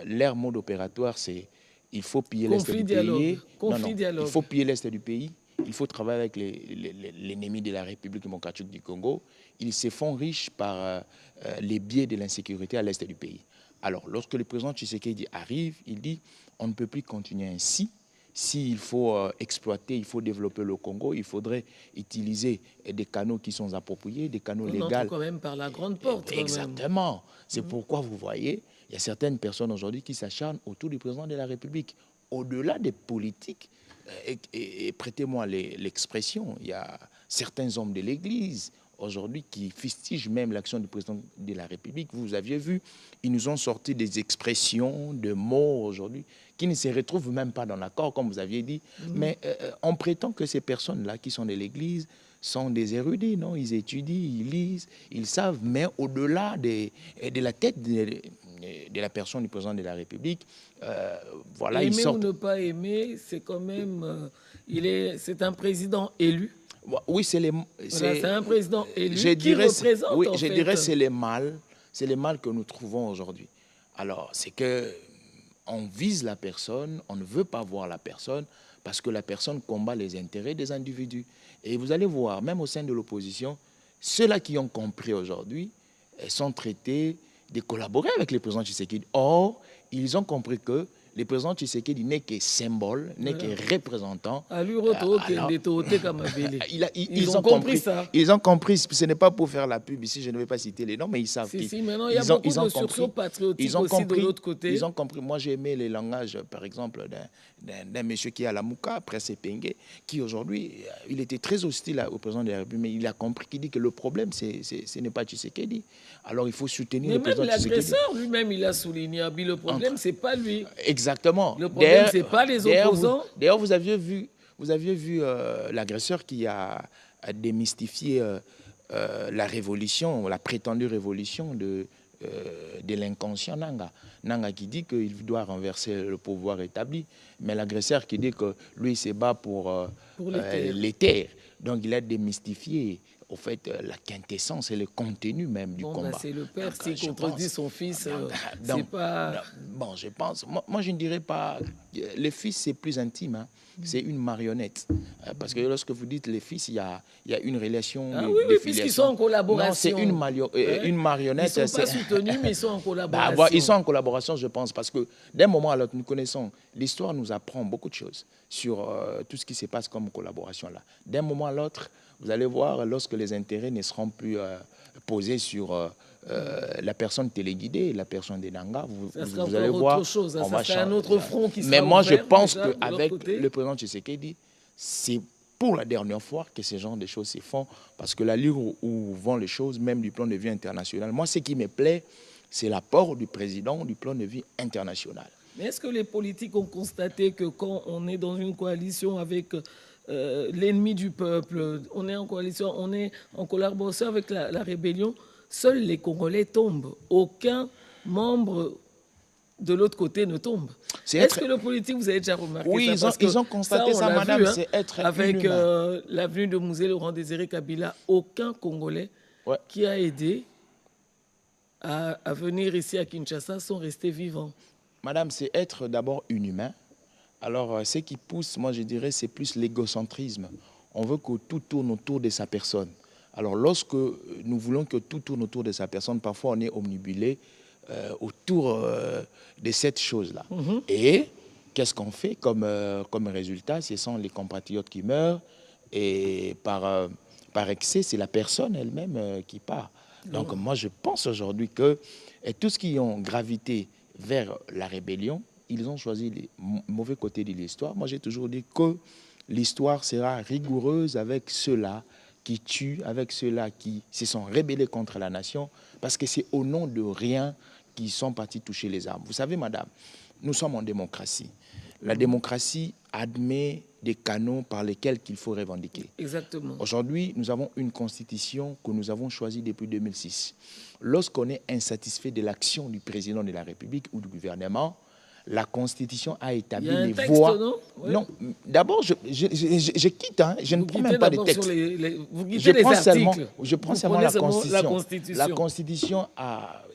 leur mode opératoire, c'est il faut piller l'Est du pays. Il faut piller l'Est du pays. Il faut travailler avec l'ennemi de la République démocratique du Congo. Ils se font riches par les biais de l'insécurité à l'Est du pays. Alors, lorsque le président Tshisekedi arrive, il dit on ne peut plus continuer ainsi. S'il faut exploiter, il faut développer le Congo, il faudrait utiliser des canaux qui sont appropriés, des canaux légaux. On entre quand même par la grande porte. Exactement. C'est pourquoi vous voyez Il y a certaines personnes aujourd'hui qui s'acharnent autour du président de la République. Au-delà des politiques, et prêtez-moi l'expression, il y a certains hommes de l'Église aujourd'hui qui fustigent même l'action du président de la République. Vous aviez vu, ils nous ont sorti des expressions, de mots aujourd'hui qui ne se retrouvent même pas dans l'accord, comme vous aviez dit. Mais on prétend que ces personnes-là qui sont de l'Église sont des érudits, non? Ils étudient, ils lisent, ils savent, mais au-delà de la tête de la personne du président de la République, voilà, aimer ils sortent... ou ne pas aimer, c'est quand même... c'est un président élu. Oui, c'est un président élu qui représente, oui, en je fait. dirais c'est les mal que nous trouvons aujourd'hui. Alors, c'est que on vise la personne, on ne veut pas voir la personne, parce que la personne combat les intérêts des individus. Et vous allez voir, même au sein de l'opposition, ceux-là qui ont compris aujourd'hui sont traités de collaborer avec le président Tshisekedi. Or, ils ont compris que le président Tshisekedi n'est que symbole, n'est que représentant. Ils ont compris ça. Ils ont compris, ce n'est pas pour faire la pub ici, je ne vais pas citer les noms, mais ils savent. Maintenant, il y a beaucoup de sursaut patriotique aussi de l'autre côté. Ils ont compris. Moi, j'ai aimé les langages, par exemple, d'un monsieur qui est à la Mouka, Presse Pengue, qui aujourd'hui, il était très hostile au président de la République, mais il a compris qu'il dit que le problème, ce n'est pas Tshisekedi. Alors, il faut soutenir le président Tshisekedi. Mais même l'agresseur lui-même, il a souligné, le problème, ce n'est pas lui. Exactement. Le problème, ce n'est pas les opposants. D'ailleurs, vous aviez vu l'agresseur qui a démystifié la révolution, la prétendue révolution de l'inconscient Nanga. Nanga qui dit qu'il doit renverser le pouvoir établi, mais l'agresseur qui dit que lui, il se bat pour les terres. Donc, il a démystifié au fait la quintessence et le contenu même du combat. C'est le père qui contredit son fils. Bon, je pense. Moi, je ne dirais pas. Le fils, c'est plus intime. Hein. C'est une marionnette. Parce que lorsque vous dites les fils, il y a une relation. Oui, puisqu'ils sont en collaboration. Non, c'est une marionnette. Ils ne sont pas soutenus, mais ils sont en collaboration. Ils sont en collaboration, je pense, parce que d'un moment à l'autre, nous connaissons. L'histoire nous apprend beaucoup de choses sur tout ce qui se passe comme collaboration là. D'un moment à l'autre, vous allez voir, lorsque les intérêts ne seront plus posés sur la personne téléguidée, la personne des Nanga, vous allez voir, chose, ça sera un autre front qui sera mais moi, ouvert, je pense déjà, qu'avec le président Tshisekedi, c'est pour la dernière fois que ce genre de choses se font, parce que l'allure où vont les choses, même du plan de vue international, moi, ce qui me plaît, c'est l'apport du président du plan de vue international. Mais est-ce que les politiques ont constaté que quand on est dans une coalition avec l'ennemi du peuple, on est en coalition, on est en collaboration avec la rébellion, seuls les Congolais tombent. Aucun membre de l'autre côté ne tombe. Est-ce que le politique, vous avez déjà remarqué ça? Oui, ils ont constaté ça, madame, vu, c'est être avec l'avenue de Musée Laurent Désiré Kabila, aucun Congolais qui a aidé à venir ici à Kinshasa sont restés vivants. Madame, c'est être d'abord inhumain. Alors, ce qui pousse, moi je dirais, c'est plus l'égocentrisme. On veut que tout tourne autour de sa personne. Alors, lorsque nous voulons que tout tourne autour de sa personne, parfois on est omnibulé autour de cette chose-là. Et qu'est-ce qu'on fait comme résultat? Ce sont les compatriotes qui meurent et par excès, c'est la personne elle-même qui part. Donc, moi je pense aujourd'hui que tout ce qui ont gravité vers la rébellion, ils ont choisi les mauvais côtés de l'histoire. Moi, j'ai toujours dit que l'histoire sera rigoureuse avec ceux-là qui tuent, avec ceux-là qui se sont rébellés contre la nation, parce que c'est au nom de rien qu'ils sont partis toucher les armes. Vous savez, madame, nous sommes en démocratie. La démocratie admet des canons par lesquels il faut revendiquer. Exactement. Aujourd'hui, nous avons une constitution que nous avons choisie depuis 2006. Lorsqu'on est insatisfait de l'action du président de la République ou du gouvernement, la Constitution a établi les voies. Non, non, d'abord, je quitte, hein, je ne prends même pas de texte. Je prends seulement la Constitution.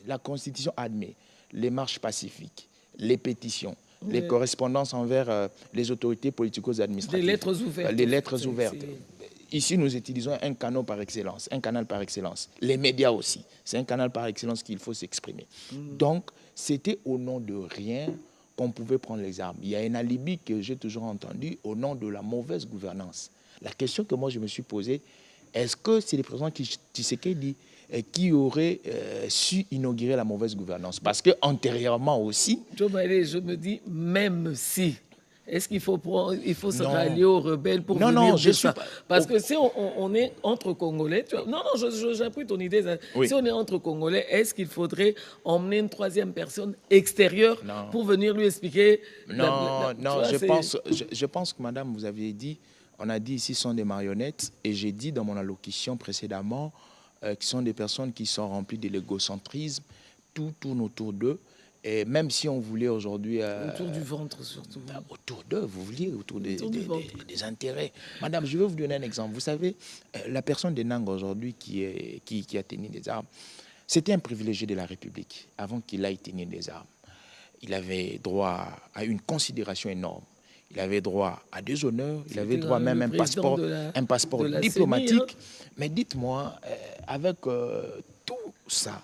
La Constitution admet les marches pacifiques, les pétitions, les correspondances envers les autorités politico-administratives. Les lettres ouvertes. Les lettres ouvertes. Ici, nous utilisons un canal par excellence, Les médias aussi. C'est un canal par excellence qu'il faut s'exprimer. Donc, c'était au nom de rien qu'on pouvait prendre les armes. Il y a un alibi que j'ai toujours entendu au nom de la mauvaise gouvernance. La question que moi je me suis posée, est-ce que c'est le président Tshisekedi qui aurait su inaugurer la mauvaise gouvernance. Parce que antérieurement aussi... Joe Maïlé, je me dis, même si... Est-ce qu'il faut se rallier aux rebelles pour venir de ça? Parce que si on est entre Congolais, tu vois, non, j'appuie ton idée. Oui. Si on est entre Congolais, est-ce qu'il faudrait emmener une troisième personne extérieure pour venir lui expliquer? Non, je pense que, madame, vous aviez dit, on a dit ici, ce sont des marionnettes, et j'ai dit dans mon allocution précédemment qu'ils sont des personnes qui sont remplies de l'égocentrisme, tout tourne autour d'eux. Et même si on voulait aujourd'hui... autour du ventre, surtout. Autour d'eux, vous vouliez, autour des intérêts. Madame, je vais vous donner un exemple. Vous savez, la personne de Nang aujourd'hui qui a tenu des armes, c'était un privilégié de la République avant qu'il aille tenir des armes. Il avait droit à une considération énorme. Il avait droit à des honneurs, il avait droit même à un passeport diplomatique. CENI, hein? Mais dites-moi, avec tout ça,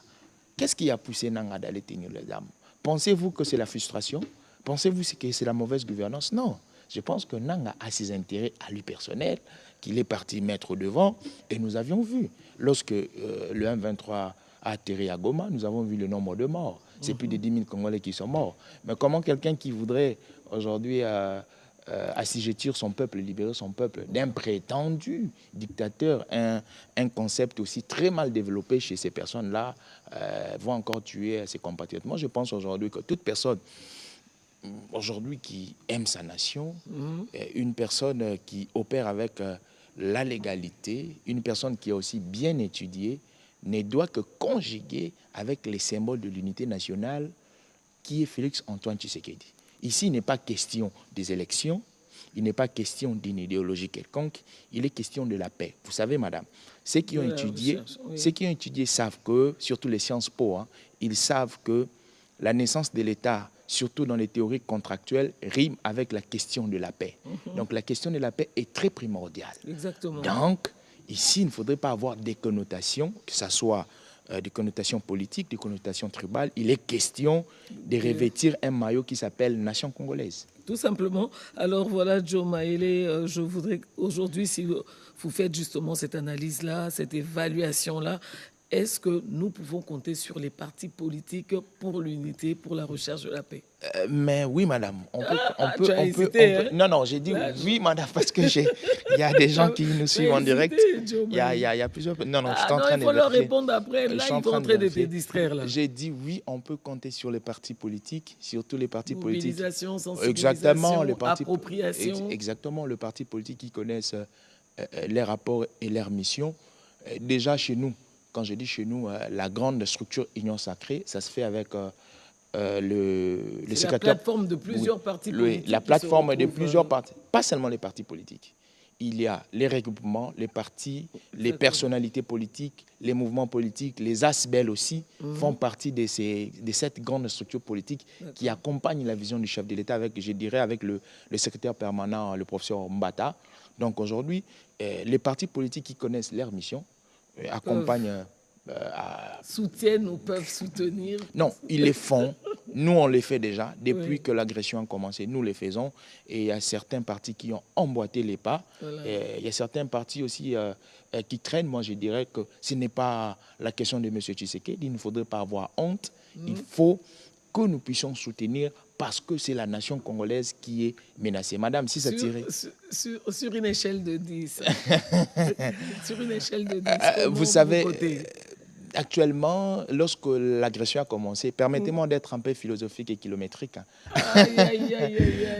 qu'est-ce qui a poussé Nang à aller tenir les armes? Pensez-vous que c'est la frustration? Pensez-vous que c'est la mauvaise gouvernance? Non. Je pense que Nang a ses intérêts à lui personnel, qu'il est parti mettre devant. Et nous avions vu, lorsque le M23 a atterri à Goma, nous avons vu le nombre de morts. C'est plus de 10 000 Congolais qui sont morts. Mais comment quelqu'un qui voudrait aujourd'hui assujettir son peuple, libérer son peuple d'un prétendu dictateur, un concept aussi très mal développé chez ces personnes-là, vont encore tuer ses compatriotes. Moi, je pense aujourd'hui que toute personne aujourd'hui qui aime sa nation, une personne qui opère avec la légalité, une personne qui est aussi bien étudiée, ne doit que conjuguer avec les symboles de l'unité nationale qui est Félix Antoine Tshisekedi. Ici, il n'est pas question des élections, il n'est pas question d'une idéologie quelconque, il est question de la paix. Vous savez, madame, ceux qui ont étudié savent que, surtout les Sciences Po, hein, ils savent que la naissance de l'État, surtout dans les théories contractuelles, rime avec la question de la paix. Donc la question de la paix est très primordiale. Exactement. Donc, ici, il ne faudrait pas avoir des connotations, que ce soit des connotations politiques, des connotations tribales. Il est question de revêtir un maillot qui s'appelle Nation congolaise. Tout simplement. Alors voilà, Joe Maïlé, je voudrais aujourd'hui, si vous faites justement cette analyse-là, cette évaluation-là, est-ce que nous pouvons compter sur les partis politiques pour l'unité, pour la recherche de la paix? Mais oui, madame. On peut, hein? Non, j'ai dit oui, madame, parce que il y a des gens qui nous suivent en direct. Il y a plusieurs... Non, je suis en train de... il faut leur répondre après. Là, ils sont en train de te distraire. Là. J'ai dit oui, on peut compter sur les partis politiques, surtout les partis Mobilisation, politiques. Sensibilisation, exactement, les partis, appropriation. Exactement, les partis politiques qui connaissent les rapports et leurs missions. Déjà, chez nous, quand je dis chez nous, la grande structure Union Sacrée, ça se fait avec le secrétaire... La plateforme de plusieurs partis politiques. La plateforme de plusieurs partis, pas seulement les partis politiques. Il y a les regroupements, les partis, les personnalités politiques, les mouvements politiques, les ASBEL aussi font partie de cette grande structure politique qui accompagne la vision du chef de l'État, avec, je dirais, avec le secrétaire permanent, le professeur Mbata. Donc aujourd'hui, les partis politiques qui connaissent leur mission accompagnent... soutiennent ou peuvent soutenir? Non, ils les font. Nous, on les fait déjà. Depuis que l'agression a commencé, nous les faisons. Et il y a certains partis qui ont emboîté les pas. Voilà. Et il y a certains partis aussi qui traînent. Moi, je dirais que ce n'est pas la question de M. Tshisekedi. Il ne faudrait pas avoir honte. Il faut que nous puissions soutenir parce que c'est la nation congolaise qui est menacée. Madame, si ça tirait... Sur une échelle de 10. Sur une échelle de 10. Vous savez... Actuellement, lorsque l'agression a commencé, permettez-moi d'être un peu philosophique et kilométrique. Hein.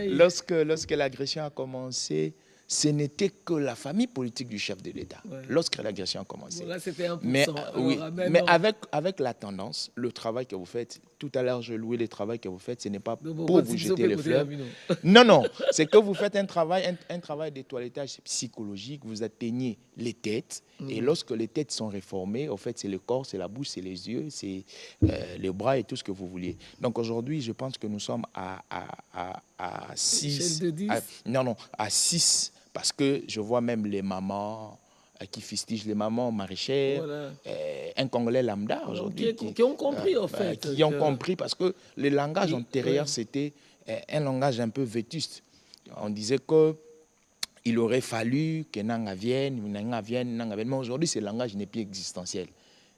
Lorsque l'agression a commencé, ce n'était que la famille politique du chef de l'État. Ouais. Lorsque l'agression a commencé. Bon, là, c'était 1%. Mais avec la tendance, le travail que vous faites, tout à l'heure, je louais le travail que vous faites, ce n'est pas pour vous jeter les fleurs. Non, c'est que vous faites un travail de toilettage psychologique, vous atteignez les têtes, et lorsque les têtes sont réformées, en fait, c'est le corps, c'est la bouche, c'est les yeux, c'est les bras et tout ce que vous vouliez. Donc aujourd'hui, je pense que nous sommes à 6. À 6. Parce que je vois même les mamans qui fustigent les mamans maraîchères, voilà. Un Congolais lambda aujourd'hui. Qui ont compris, en fait. Qui ont compris, parce que le langage antérieur, c'était un langage un peu vétuste. On disait qu'il aurait fallu que Nanga vienne. Mais aujourd'hui, ce langage n'est plus existentiel.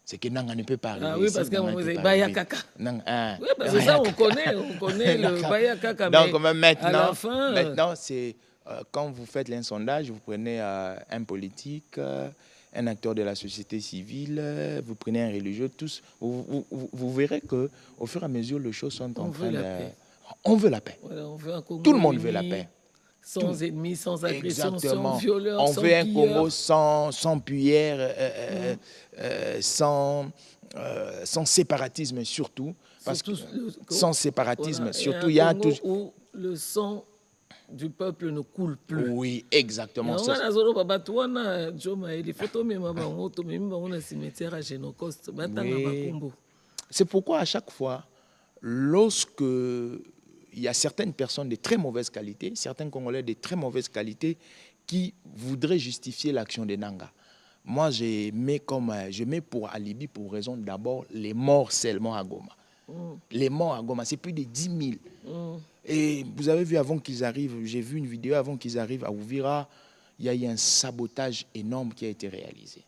c'est que Nanga ne peut pas arriver. Ah oui, parce qu'on vous dit Baya Kaka. Oui, parce que ça, on connaît le Baya Kaka. Donc, maintenant, maintenant c'est quand vous faites un sondage, vous prenez un politique, un acteur de la société civile, vous prenez un religieux, tous, vous verrez qu'au fur et à mesure, les choses sont en train de... On veut la paix. Voilà, on veut un Congo tout le monde uni, veut la paix. Sans ennemis, sans agression, Exactement. sans violeur, on sans veut un pilleur. Congo sans puère, sans séparatisme surtout. Parce que sans séparatisme, voilà, surtout, il y a Congo toujours... où le sang du peuple ne coule plus. Oui, exactement. C'est pourquoi à chaque fois, lorsque il y a certaines personnes de très mauvaise qualité, certains Congolais de très mauvaise qualité qui voudraient justifier l'action de Nanga. Moi, je mets pour alibi, pour raison d'abord, les morts seulement à Goma. Les morts à Goma, c'est plus de 10 000. Et vous avez vu avant qu'ils arrivent, j'ai vu une vidéo avant qu'ils arrivent à Ouvira, il y a eu un sabotage énorme qui a été réalisé.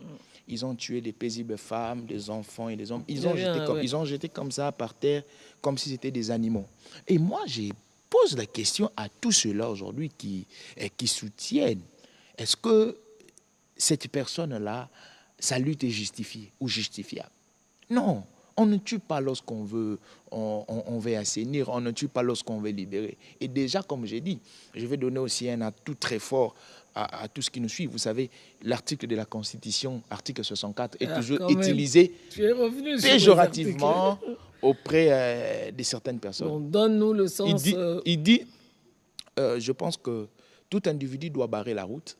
Ils ont tué des paisibles femmes, des enfants et des hommes. Ils ont jeté comme ça par terre, comme si c'était des animaux. Et moi, je pose la question à tous ceux-là aujourd'hui qui soutiennent. Est-ce que cette personne-là, sa lutte est justifiée ou justifiable? Non. On ne tue pas lorsqu'on veut, on veut assainir, on ne tue pas lorsqu'on veut libérer. Et déjà, comme j'ai dit, je vais donner aussi un atout très fort à tout ce qui nous suit. Vous savez, l'article de la Constitution, article 64, est toujours utilisé péjorativement auprès de certaines personnes. Bon, donne-nous le sens. Il dit je pense que tout individu doit barrer la route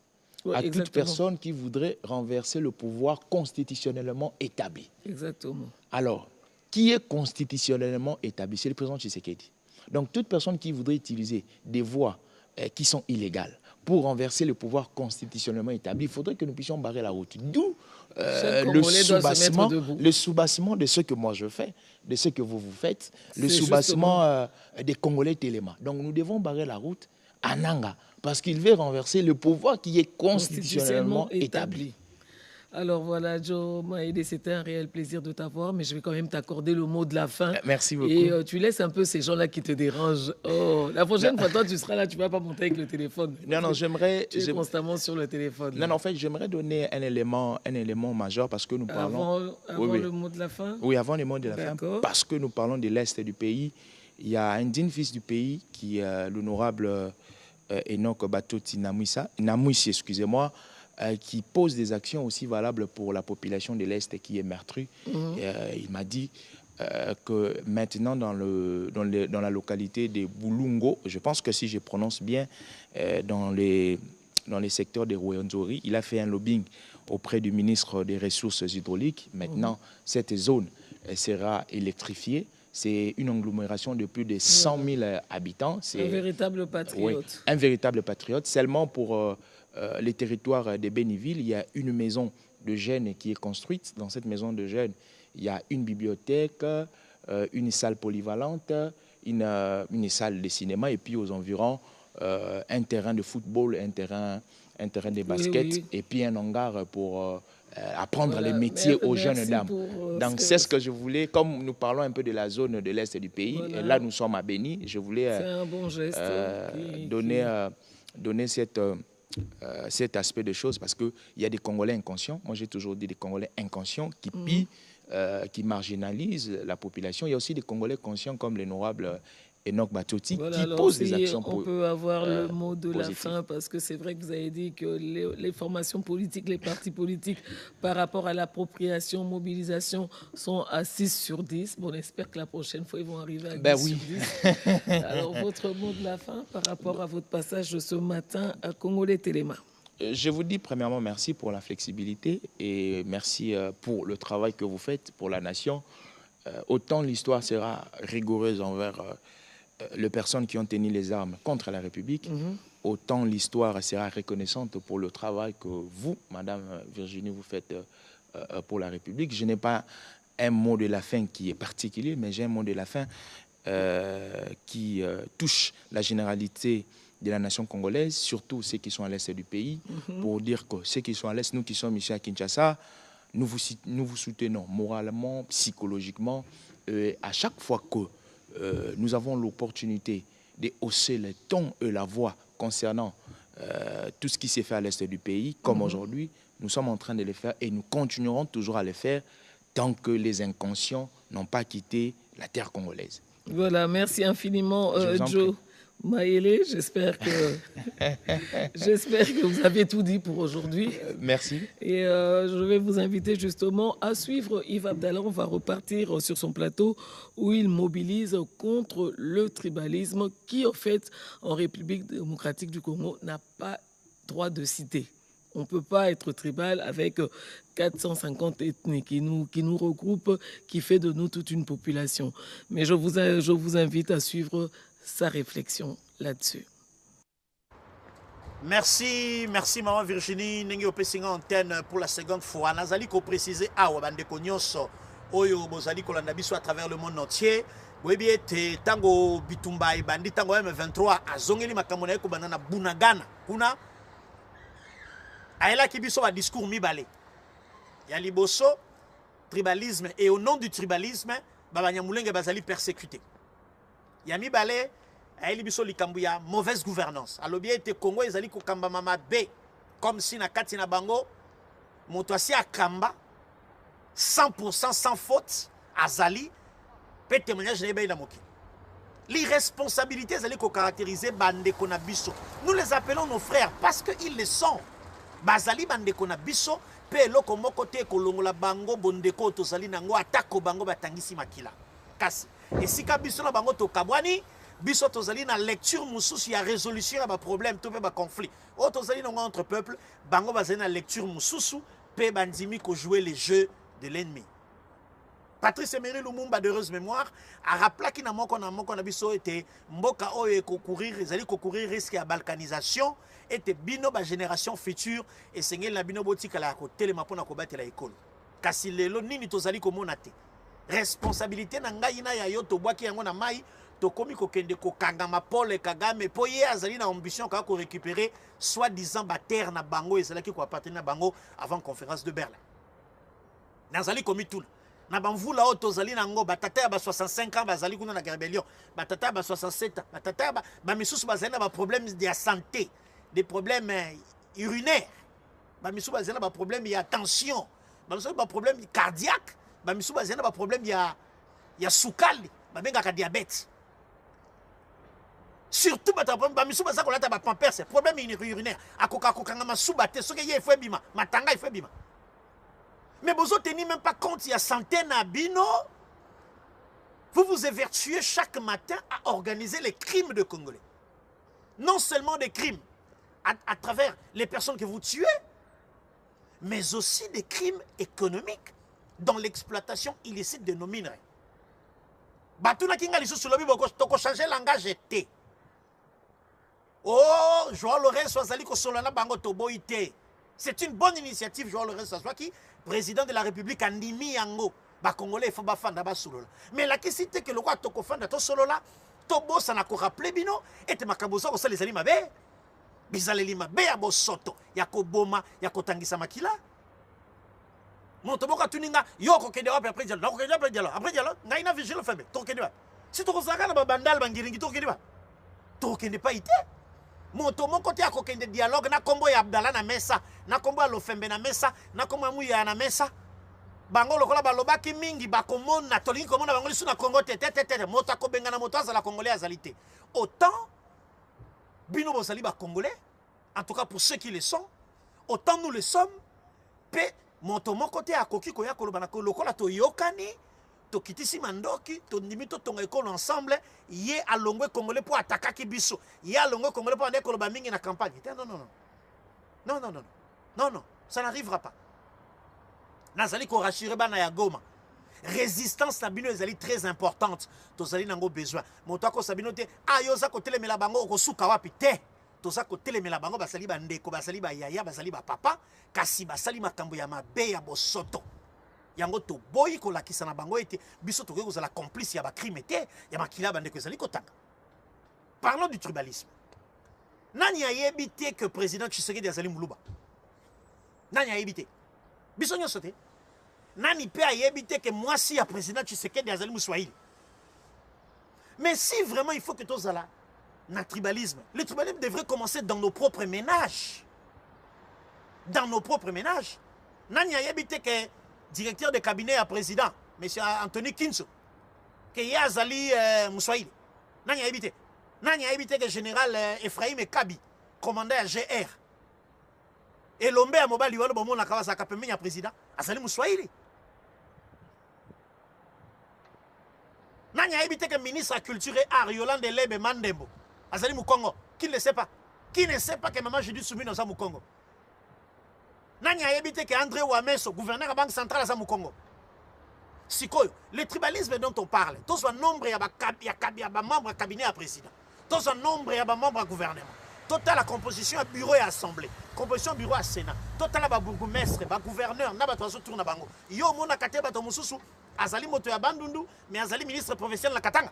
à toute personne qui voudrait renverser le pouvoir constitutionnellement établi. Exactement. Alors, qui est constitutionnellement établi? C'est le président Tshisekedi. Donc, toute personne qui voudrait utiliser des voies qui sont illégales pour renverser le pouvoir constitutionnellement établi, il faudrait que nous puissions barrer la route. D'où le soubassement de ce que moi je fais, de ce que vous faites, le soubassement des Congolais Téléma. Donc, nous devons barrer la route à Nanga, parce qu'il veut renverser le pouvoir qui est constitutionnellement établi. Alors voilà, Joe Maïdé, c'était un réel plaisir de t'avoir, mais je vais quand même t'accorder le mot de la fin. Merci beaucoup. Et tu laisses un peu ces gens-là qui te dérangent. Oh, la prochaine fois, toi, tu seras là, tu ne vas pas monter avec le téléphone. Non, j'aimerais... Tu es constamment sur le téléphone. Non, en fait, j'aimerais donner un élément majeur parce que nous parlons... Avant le mot de la fin? Oui, avant le mot de la fin, parce que nous parlons de l'Est du pays. Il y a un digne fils du pays qui est l'honorable Enoch Batoti Namwisi, excusez-moi, qui pose des actions aussi valables pour la population de l'Est qui est meurtrie. Il m'a dit que maintenant, dans la localité de Bulungo, je pense que si je prononce bien, dans les secteurs de Rwenzori, il a fait un lobbying auprès du ministre des Ressources hydrauliques. Maintenant, cette zone sera électrifiée. C'est une agglomération de plus de 100 000 habitants. Un véritable patriote. Oui, un véritable patriote. Seulement pour les territoires de Béniville, il y a une maison de jeunes qui est construite. Dans cette maison de jeunes, il y a une bibliothèque, une salle polyvalente, une salle de cinéma et puis aux environs, un terrain de football, un terrain de basket et puis un hangar pour... apprendre les métiers aux jeunes dames. Donc c'est ce que je voulais, comme nous parlons un peu de la zone de l'Est du pays, et là nous sommes à Béni, je voulais un bon geste donner cet aspect de choses parce qu'il y a des Congolais inconscients, moi j'ai toujours dit des Congolais inconscients qui pillent, qui marginalisent la population. Il y a aussi des Congolais conscients comme l'honorable Enoch Batoti qui pose des actions on peut avoir le mot de la fin parce que c'est vrai que vous avez dit que les formations politiques, les partis politiques par rapport à l'appropriation, mobilisation sont à 6 sur 10. Bon, on espère que la prochaine fois ils vont arriver à 10 sur 10. Alors votre mot de la fin par rapport à votre passage de ce matin à Congolais Téléma. Je vous dis premièrement merci pour la flexibilité et merci pour le travail que vous faites pour la nation. Autant l'histoire sera rigoureuse envers les personnes qui ont tenu les armes contre la République, autant l'histoire sera reconnaissante pour le travail que vous, Madame Virginie, vous faites pour la République. Je n'ai pas un mot de la fin qui est particulier, mais j'ai un mot de la fin qui touche la généralité de la nation congolaise, surtout ceux qui sont à l'est du pays, pour dire que ceux qui sont à l'est, nous qui sommes ici à Kinshasa, nous vous soutenons moralement, psychologiquement. À chaque fois que nous avons l'opportunité de hausser le ton et la voix concernant tout ce qui s'est fait à l'est du pays, comme aujourd'hui, nous sommes en train de le faire et nous continuerons toujours à le faire tant que les inconscients n'ont pas quitté la terre congolaise. Voilà, merci infiniment Joe Mayele. J'espère que vous avez tout dit pour aujourd'hui. Merci. Et je vais vous inviter justement à suivre Yves Abdallah. On va repartir sur son plateau où il mobilise contre le tribalisme qui, en fait, en République démocratique du Congo, n'a pas droit de citer. On ne peut pas être tribal avec 450 ethnies qui nous regroupent, qui fait de nous toute une population. Mais je vous invite à suivre sa réflexion là-dessus. Merci Maman Virginie. Nengi opessinga antenne pour la seconde fois. Nazali ko préciser awa bandeko nyonso oyo bozali kolanda biso à travers le monde entier. Boyebi ete tango bitumba ibandi tango M23 azongeli makambo na ye kobanda na Bunagana kuna aela ki biso ba discours mibale ya liboso tribalisme et au nom du tribalisme Banyamulenge bazali persécuté. Ya mibale aeli biso likambu ya mauvaise gouvernance. Alobi ete Congo ezali ko kamba mama be comme si na kati na bango moto asi akamba 100% sans faute azali pe témoignage na na moki. L'irresponsabilité ezali ko caractériser bande kona biso. Nous les appelons nos frères parce que ils le sont. Bazali bande kona biso pe loko moko te kolongola bango bondeko tozali nango atako bango batangisi makila. Kasi esika biso na bango to kabwani biso tozali na lecture mususu ya résolution ya ba problème to pe ba conflit. O tozali nango entre peuples bango bazali na lecture mususu pe bandimi ko jouer les jeux de l'ennemi. Patrice Emery Lumumba d'heureuse mémoire a rappelé qu'il na moko na biso était mboka oyo courir ezali courir risque ya balkanisation était bino ba génération future et sengeli na bino botika la ko telema pona ko batela ekolo. Kasi lelo nini tozali ko monate responsabilité na ngai na ya yo to bwaki yango na mai to komi ko kende ko kangama Paul Kagame po ye azali na ambition ka ko récupérer soi-disant ba terre na bango ezalaki ko appartenir na bango avant conférence de Berlin. Nazali komi tout na banvula o tozali nango batata ba 65 ans bazali kuna na rébellion batata ba 67 ans batata ba misusu bazali na ba problèmes de santé des problèmes urinaires ba misusu bazali na ba problèmes ya tension ba misusu ba problèmes cardiaque ba misusu bazali na ba problèmes ya sukali ba bengaka diabète surtout ba misusu bazali kolata ba pampers problème urinaire akoka kokanga masuba te soki ye faut bima matanga il faut bima. Mais vous ne tenez même pas compte, il y a centaines d'abino. Vous vous évertuez chaque matin à organiser les crimes de Congolais. Non seulement des crimes à travers les personnes que vous tuez, mais aussi des crimes économiques dans l'exploitation illicite de nos minerais. Batuna kinga lisu sulobi boko toko changer langage été. Oh, Joao Lorenzo azali ko solana bango toboité. C'est une bonne initiative, Joao Lorenzo Azwaki, président de la République Andimi Yango. Ba Congolais il faut ba fanda ba solola. Mais la question c'est que le roi toko fanda to solola, to bossa na ko rappeler bino et makabozo ko sali zali mabe. Bizaleli mabe ya bosoto, ya ko boma, ya ko tangisa makila. Monto boka tuninga yo ko kende wapi après dialo, ko kende après dialo, ngai na vigile fembe, to kende wapi. Si to ko zaka na ba bandal bangiringi to kende wapi. To kende pa ite. Moto moko te akokende dialogue na kombo ya Abdallah na mesa na kombo ya Lofembe na mesa na kombo ya Muya na mesa bango lokola balobaki mingi bakomona tolingi komona bango lisu na Congo te moto akobenga na moto azala congolais azalité autant bino bozali ba congolais en tout cas pour ceux qui le sont autant nous le sommes pe moto moko te akoki koya koloba na lokola to yokani to kitisi mandoki to ndimi to tonga ekolo ensemble ye alongwe congolais pour attaquer biso ye alongwe congolais pour ande koloba mingi na campagne non ça n'arrivera pas nazali ko rassurer bana ya Goma résistance na bino ezali très importante tozali nango besoin moto ako sabino te ayoza ko telemela bango ko suka wapi te toza ko telemela bango basali bandeko basali ba yaya basali ba papa kasi basali makambo ya mabe ya bosoto yango to boyi ko lakisa na bango ete biso to ko za la complice ya ba crime te ya makila bande ko ezali kotanga. Parlons du tribalisme. Nani ayebi te que président Tshisekedi azali muluba. Nani ayebi te. Biso nyoso te. nani pe ayebi te que moi si ya président Tshisekedi azali Moussouaïli. Mais si vraiment il faut que tous là na tribalisme, le tribalisme devrait commencer dans nos propres ménages. Dans nos propres ménages. Nani ayebi te que directeur de cabinet à président monsieur Anthony Kinso que ya azali Moussouaïli. Nani ayebi te. Nani ayebi te que général Ephraim Kabi commandant à GR. Et l'ombe à mobile liwalo bomo na kawasa kapembe ya président azali Moussouaïli. Nani a évité que le ministre de la Culture et Art, Yolande Lebe Mandembo, azali Moukongo. Qui ne le sait pas? Qui ne sait pas que maman Judy Soumi dans sa Moukongo? Nani a évité que André Ouameso, gouverneur de la Banque centrale, dans sa Moukongo? Sikoyo, le tribalisme dont on parle, tous un nombre de membres du cabinet à président, tous un nombre de membres du gouvernement, total la composition à bureau et assemblée, composition bureau à sénat, total la bourgmestre, gouverneur, n'a pas tourne à bango. Yo mona kate bato mususu, azali moto ya bandundu, mais azali ministre professionnel la katanga.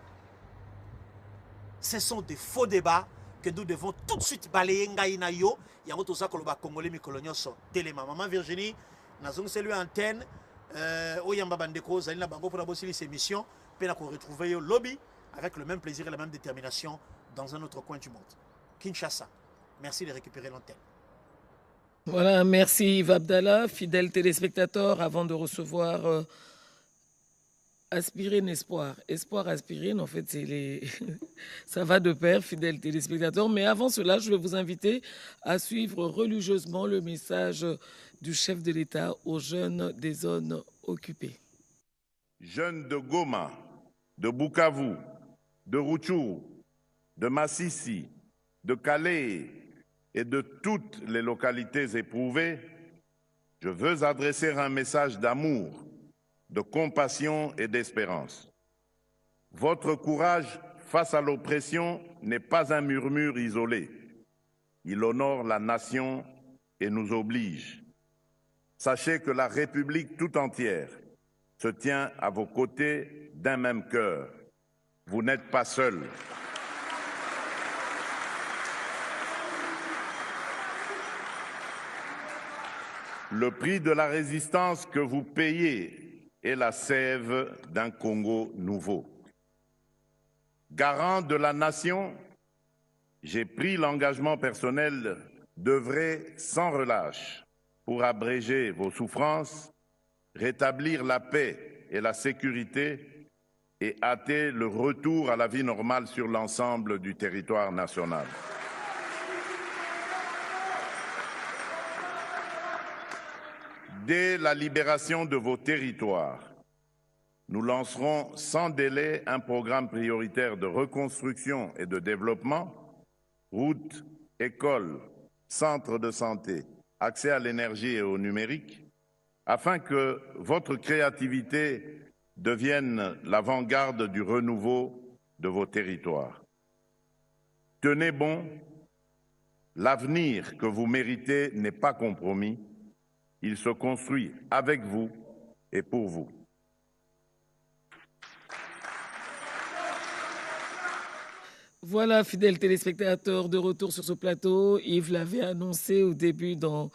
Ce sont des faux débats que nous devons tout de suite balayer ngaina yo. Yango toza koloba congolais mikolonyo so. Téléma maman Virginie, nazong celui antenne, oyamba bandeko zali na bango pour la bosser ces émissions, pena ko retrouver yo lobby avec le même plaisir et la même détermination dans un autre coin du monde. Kinshasa. Merci de récupérer l'antenne. Voilà, merci Yves Abdallah, fidèle téléspectateur, avant de recevoir Aspirine Espoir. Espoir, Aspirine, en fait, ça va de pair, fidèle téléspectateur. Mais avant cela, je vais vous inviter à suivre religieusement le message du chef de l'État aux jeunes des zones occupées. Jeunes de Goma, de Bukavu, de Rutshuru, de Massissi, de Calais et de toutes les localités éprouvées, je veux adresser un message d'amour, de compassion et d'espérance. Votre courage face à l'oppression n'est pas un murmure isolé. Il honore la nation et nous oblige. Sachez que la République tout entière se tient à vos côtés d'un même cœur. Vous n'êtes pas seuls. Le prix de la résistance que vous payez est la sève d'un Congo nouveau. Garant de la nation, j'ai pris l'engagement personnel d'œuvrer sans relâche pour abréger vos souffrances, rétablir la paix et la sécurité et hâter le retour à la vie normale sur l'ensemble du territoire national. Dès la libération de vos territoires, nous lancerons sans délai un programme prioritaire de reconstruction et de développement, routes, écoles, centres de santé, accès à l'énergie et au numérique, afin que votre créativité devienne l'avant-garde du renouveau de vos territoires. Tenez bon, l'avenir que vous méritez n'est pas compromis. Il se construit avec vous et pour vous. Voilà, fidèles téléspectateurs, de retour sur ce plateau. Yves l'avait annoncé au début dans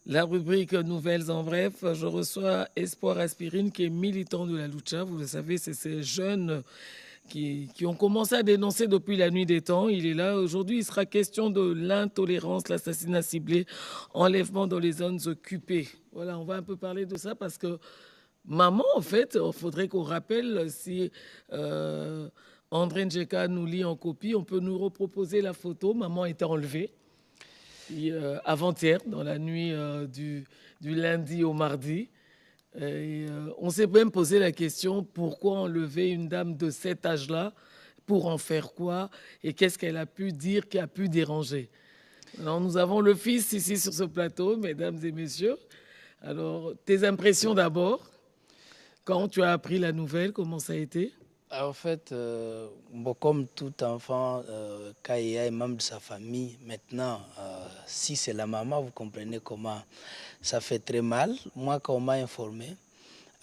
la rubrique Nouvelles en bref. Je reçois Espoir Aspirine, qui est militant de la lucha. Vous le savez, c'est ces jeunes qui ont commencé à dénoncer depuis la nuit des temps. Il est là. Aujourd'hui, il sera question de l'intolérance, l'assassinat ciblé, enlèvement dans les zones occupées. Voilà, on va un peu parler de ça parce que maman, en fait, il faudrait qu'on rappelle si André Njeka nous lit en copie, on peut nous reproposer la photo. Maman était enlevée avant-hier, dans la nuit du lundi au mardi. Et, on s'est même posé la question, pourquoi enlever une dame de cet âge-là? Pour en faire quoi? Et qu'est-ce qu'elle a pu dire qui a pu déranger? Alors, nous avons le fils ici sur ce plateau, mesdames et messieurs. Alors, tes impressions d'abord. Quand tu as appris la nouvelle, comment ça a été? En fait, comme tout enfant, quand il y a un membre de sa famille, maintenant, si c'est la maman, vous comprenez comment ça fait très mal. Moi, quand on m'a informé,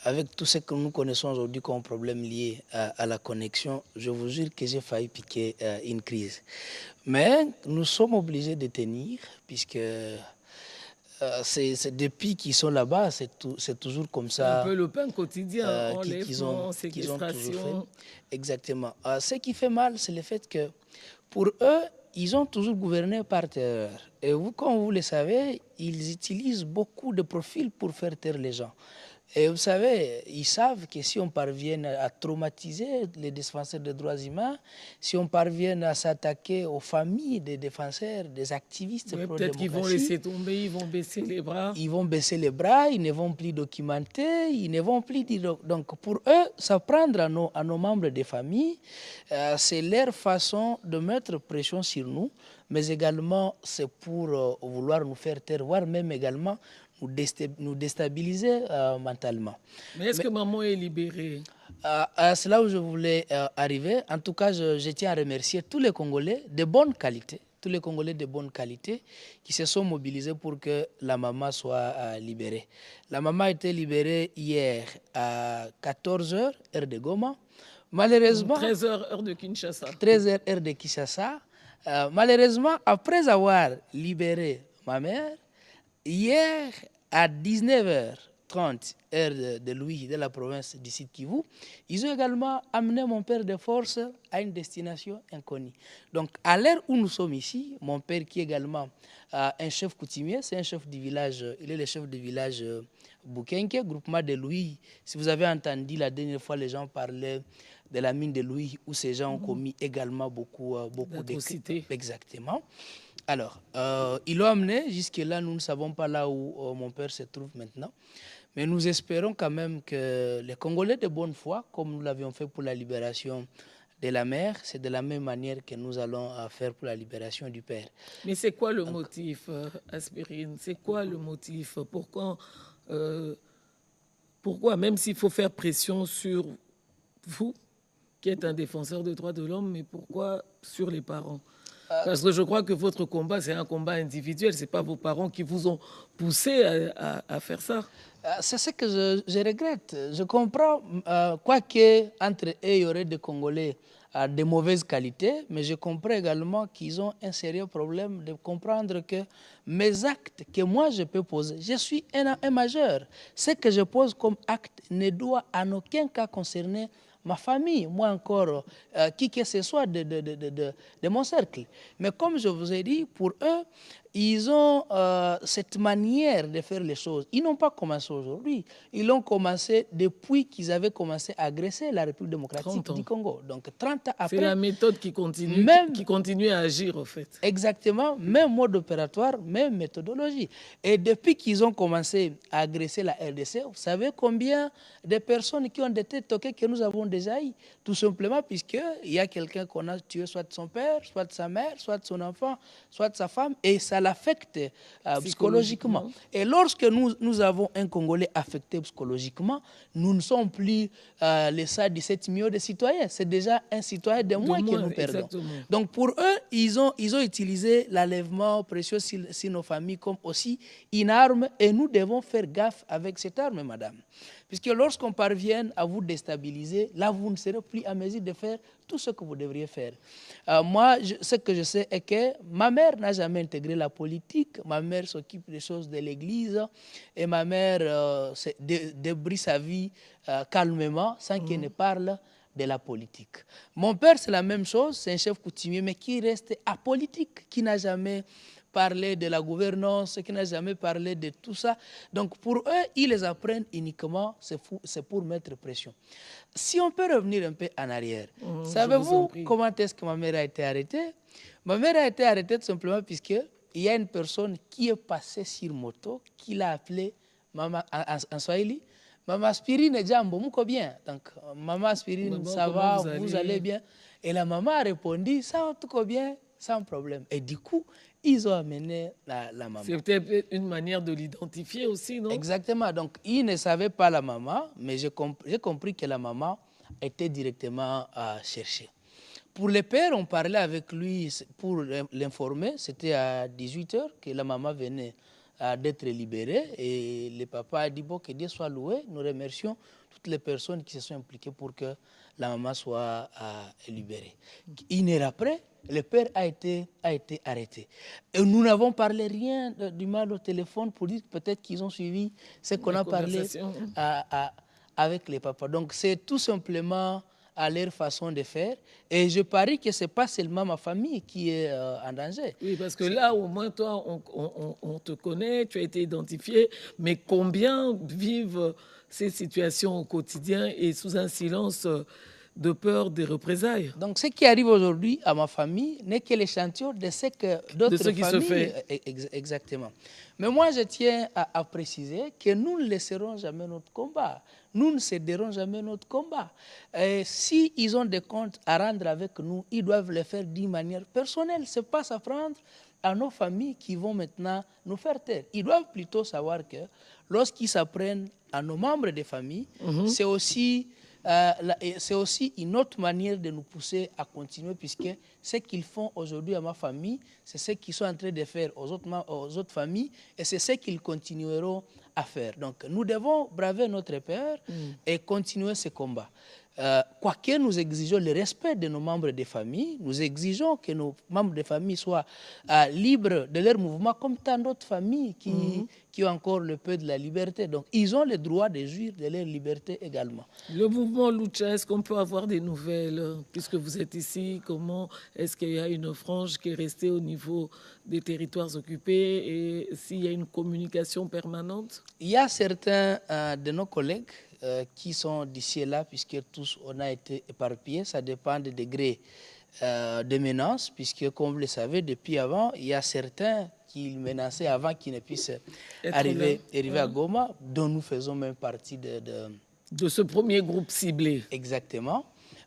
avec tout ce que nous connaissons aujourd'hui comme problème lié à la connexion, je vous jure que j'ai failli piquer une crise. Mais nous sommes obligés de tenir, puisque c'est depuis qu'ils sont là-bas, c'est toujours comme ça. Un peu le pain quotidien, qu'ils ont séquestration. toujours fait. Exactement. Ce qui fait mal, c'est le fait que pour eux, ils ont toujours gouverné par terreur. Et vous, comme vous le savez, ils utilisent beaucoup de profils pour faire taire les gens. Et vous savez, ils savent que si on parvient à traumatiser les défenseurs des droits humains, si on parvient à s'attaquer aux familles des défenseurs, des activistes Ouais, pro-démocratie... Peut-être qu'ils vont laisser tomber, ils vont baisser les bras. Ils vont baisser les bras, ils ne vont plus documenter, ils ne vont plus dire... Donc pour eux, s'apprendre à nos membres des familles, c'est leur façon de mettre pression sur nous, mais également c'est pour vouloir nous faire taire, voire même également nous déstabiliser mentalement. Mais est-ce que maman est libérée? C'est là où je voulais arriver. En tout cas, je tiens à remercier tous les Congolais de bonne qualité, tous les Congolais de bonne qualité qui se sont mobilisés pour que la maman soit libérée. La maman a été libérée hier à 14h, heure de Goma. Malheureusement... 13h, heure de Kinshasa. 13h, heure de Kinshasa. Malheureusement, après avoir libéré ma mère, hier, à 19h30, heure de Louis, de la province du Sud Kivu, ils ont également amené mon père de force à une destination inconnue. Donc, à l'heure où nous sommes ici, mon père, qui est également un chef coutumier, c'est un chef du village, il est le chef du village Boukenke, groupement de Louis. Si vous avez entendu la dernière fois, les gens parlaient de la mine de Louis, où ces gens ont commis également beaucoup d'atrocités. Exactement. Alors, ils l'ont amené. Jusque-là, nous ne savons pas là où mon père se trouve maintenant. Mais nous espérons quand même que les Congolais de bonne foi, comme nous l'avions fait pour la libération de la mère, c'est de la même manière que nous allons faire pour la libération du père. Mais c'est quoi le motif, Aspirine? C'est quoi le motif? Pourquoi, même s'il faut faire pression sur vous, qui êtes un défenseur des droits de l'homme, mais pourquoi sur les parents? Parce que je crois que votre combat, c'est un combat individuel. Ce n'est pas vos parents qui vous ont poussé à faire ça. C'est ce que je regrette. Je comprends, quoique entre eux, il y aurait des Congolais de mauvaise qualité, mais je comprends également qu'ils ont un sérieux problème de comprendre que mes actes que moi je peux poser, je suis un majeur. Ce que je pose comme acte ne doit en aucun cas concerner ma famille, moi encore, qui que ce soit de mon cercle. Mais comme je vous ai dit, pour eux, ils ont cette manière de faire les choses. Ils n'ont pas commencé aujourd'hui. Ils l'ont commencé depuis qu'ils avaient commencé à agresser la République démocratique du Congo. Donc 30 ans après... C'est la méthode qui continue à agir, en fait. Exactement. Même mode opératoire, même méthodologie. Et depuis qu'ils ont commencé à agresser la RDC, vous savez combien de personnes qui ont été toquées que nous avons déjà eu? Tout simplement puisqu'il y a quelqu'un qu'on a tué, soit son père, soit sa mère, soit son enfant, soit sa femme, et ça l'affecte psychologiquement. Et lorsque nous avons un Congolais affecté psychologiquement, nous ne sommes plus les 17 millions de citoyens. C'est déjà un citoyen de moins que nous perdons. Exactement. Donc pour eux, ils ont utilisé l'enlèvement précieux sur nos familles comme aussi une arme, et nous devons faire gaffe avec cette arme, madame. Puisque lorsqu'on parvient à vous déstabiliser, là, vous ne serez plus à mesure de faire tout ce que vous devriez faire. Moi, ce que je sais est que ma mère n'a jamais intégré la politique. Ma mère s'occupe des choses de l'Église et ma mère débrouille sa vie calmement sans qu'elle ne parle de la politique. Mon père, c'est la même chose, c'est un chef coutumier, mais qui reste apolitique, qui n'a jamais parler de la gouvernance, qui n'a jamais parlé de tout ça. Donc pour eux, ils les apprennent uniquement, c'est pour mettre pression. Si on peut revenir un peu en arrière, savez-vous comment est-ce que ma mère a été arrêtée? Ma mère a été arrêtée tout simplement puisqu'il y a une personne qui est passée sur moto, qui l'a appelée Maman en Swahili. Maman Aspirine, Jambo, mouko bien. Donc, Maman Aspirine, ça va, vous allez bien? Et la maman a répondu, ça va tout bien, sans problème. Et du coup, ils ont amené la maman. C'est peut-être une manière de l'identifier aussi, non? Exactement. Donc, ils ne savaient pas la maman, mais j'ai compris que la maman était directement cherchée. Pour le père, on parlait avec lui pour l'informer. C'était à 18h que la maman venait d'être libéré. Et le papa a dit, bon, que Dieu soit loué. Nous remercions toutes les personnes qui se sont impliquées pour que la maman soit libérée. Une heure après, le père a été arrêté. Et nous n'avons parlé rien du mal au téléphone pour dire peut-être qu'ils ont suivi ce qu'on a parlé avec les papas. Donc c'est tout simplement à leur façon de faire. Et je parie que ce n'est pas seulement ma famille qui est en danger. Oui, parce que là, au moins, toi, on te connaît, tu as été identifié, mais combien vivent ces situations au quotidien et sous un silence de peur des représailles? Donc, ce qui arrive aujourd'hui à ma famille n'est que l'échantillon de ce que d'autres familles... se fait. Exactement. Mais moi, je tiens à préciser que nous ne laisserons jamais notre combat. Nous ne céderons jamais notre combat. S'ils ont des comptes à rendre avec nous, ils doivent le faire d'une manière personnelle. Ce n'est pas s'apprendre à nos familles qui vont maintenant nous faire taire. Ils doivent plutôt savoir que lorsqu'ils s'apprennent à nos membres de famille, c'est aussi une autre manière de nous pousser à continuer, puisque ce qu'ils font aujourd'hui à ma famille, c'est ce qu'ils sont en train de faire aux autres familles, et c'est ce qu'ils continueront à faire. Donc nous devons braver notre peur et continuer ce combat. Quoique nous exigeons le respect de nos membres de famille, nous exigeons que nos membres de famille soient libres de leur mouvement, comme tant d'autres familles qui ont encore le peu de la liberté. Donc, ils ont le droit de jouir de leur liberté également. Le mouvement Lucha, est-ce qu'on peut avoir des nouvelles? Puisque vous êtes ici, comment est-ce qu'il y a une frange qui est restée au niveau des territoires occupés et s'il y a une communication permanente? Il y a certains de nos collègues qui sont d'ici et là, puisque tous on a été éparpillés. Ça dépend des degrés de menace, puisque comme vous le savez, depuis avant, il y a certains qui menaçaient avant qu'ils ne puissent arriver à Goma, dont nous faisons même partie de ce premier groupe ciblé. Exactement.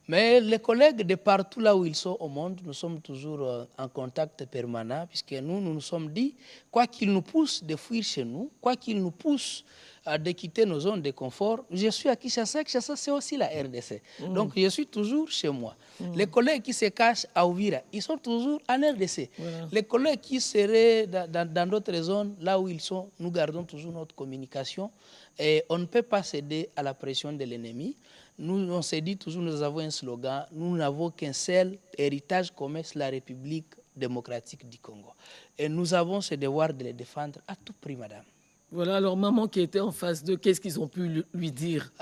Mais les collègues de partout là où ils sont au monde, nous sommes toujours en contact permanent, puisque nous nous sommes dit, quoi qu'ils nous poussent de fuir chez nous, quoi qu'ils nous poussent de quitter nos zones de confort, je suis à Kinshasa, Kinshasa c'est aussi la RDC. Donc je suis toujours chez moi. Les collègues qui se cachent à Ouvira, ils sont toujours en RDC. Les collègues qui seraient dans d'autres zones, là où ils sont, nous gardons toujours notre communication et on ne peut pas céder à la pression de l'ennemi. Nous, on s'est dit toujours, nous avons un slogan, nous n'avons qu'un seul héritage commun, c'est la République démocratique du Congo. Et nous avons ce devoir de le défendre à tout prix, madame. Voilà, alors maman qui était en face d'eux, qu'est-ce qu'ils ont pu lui dire?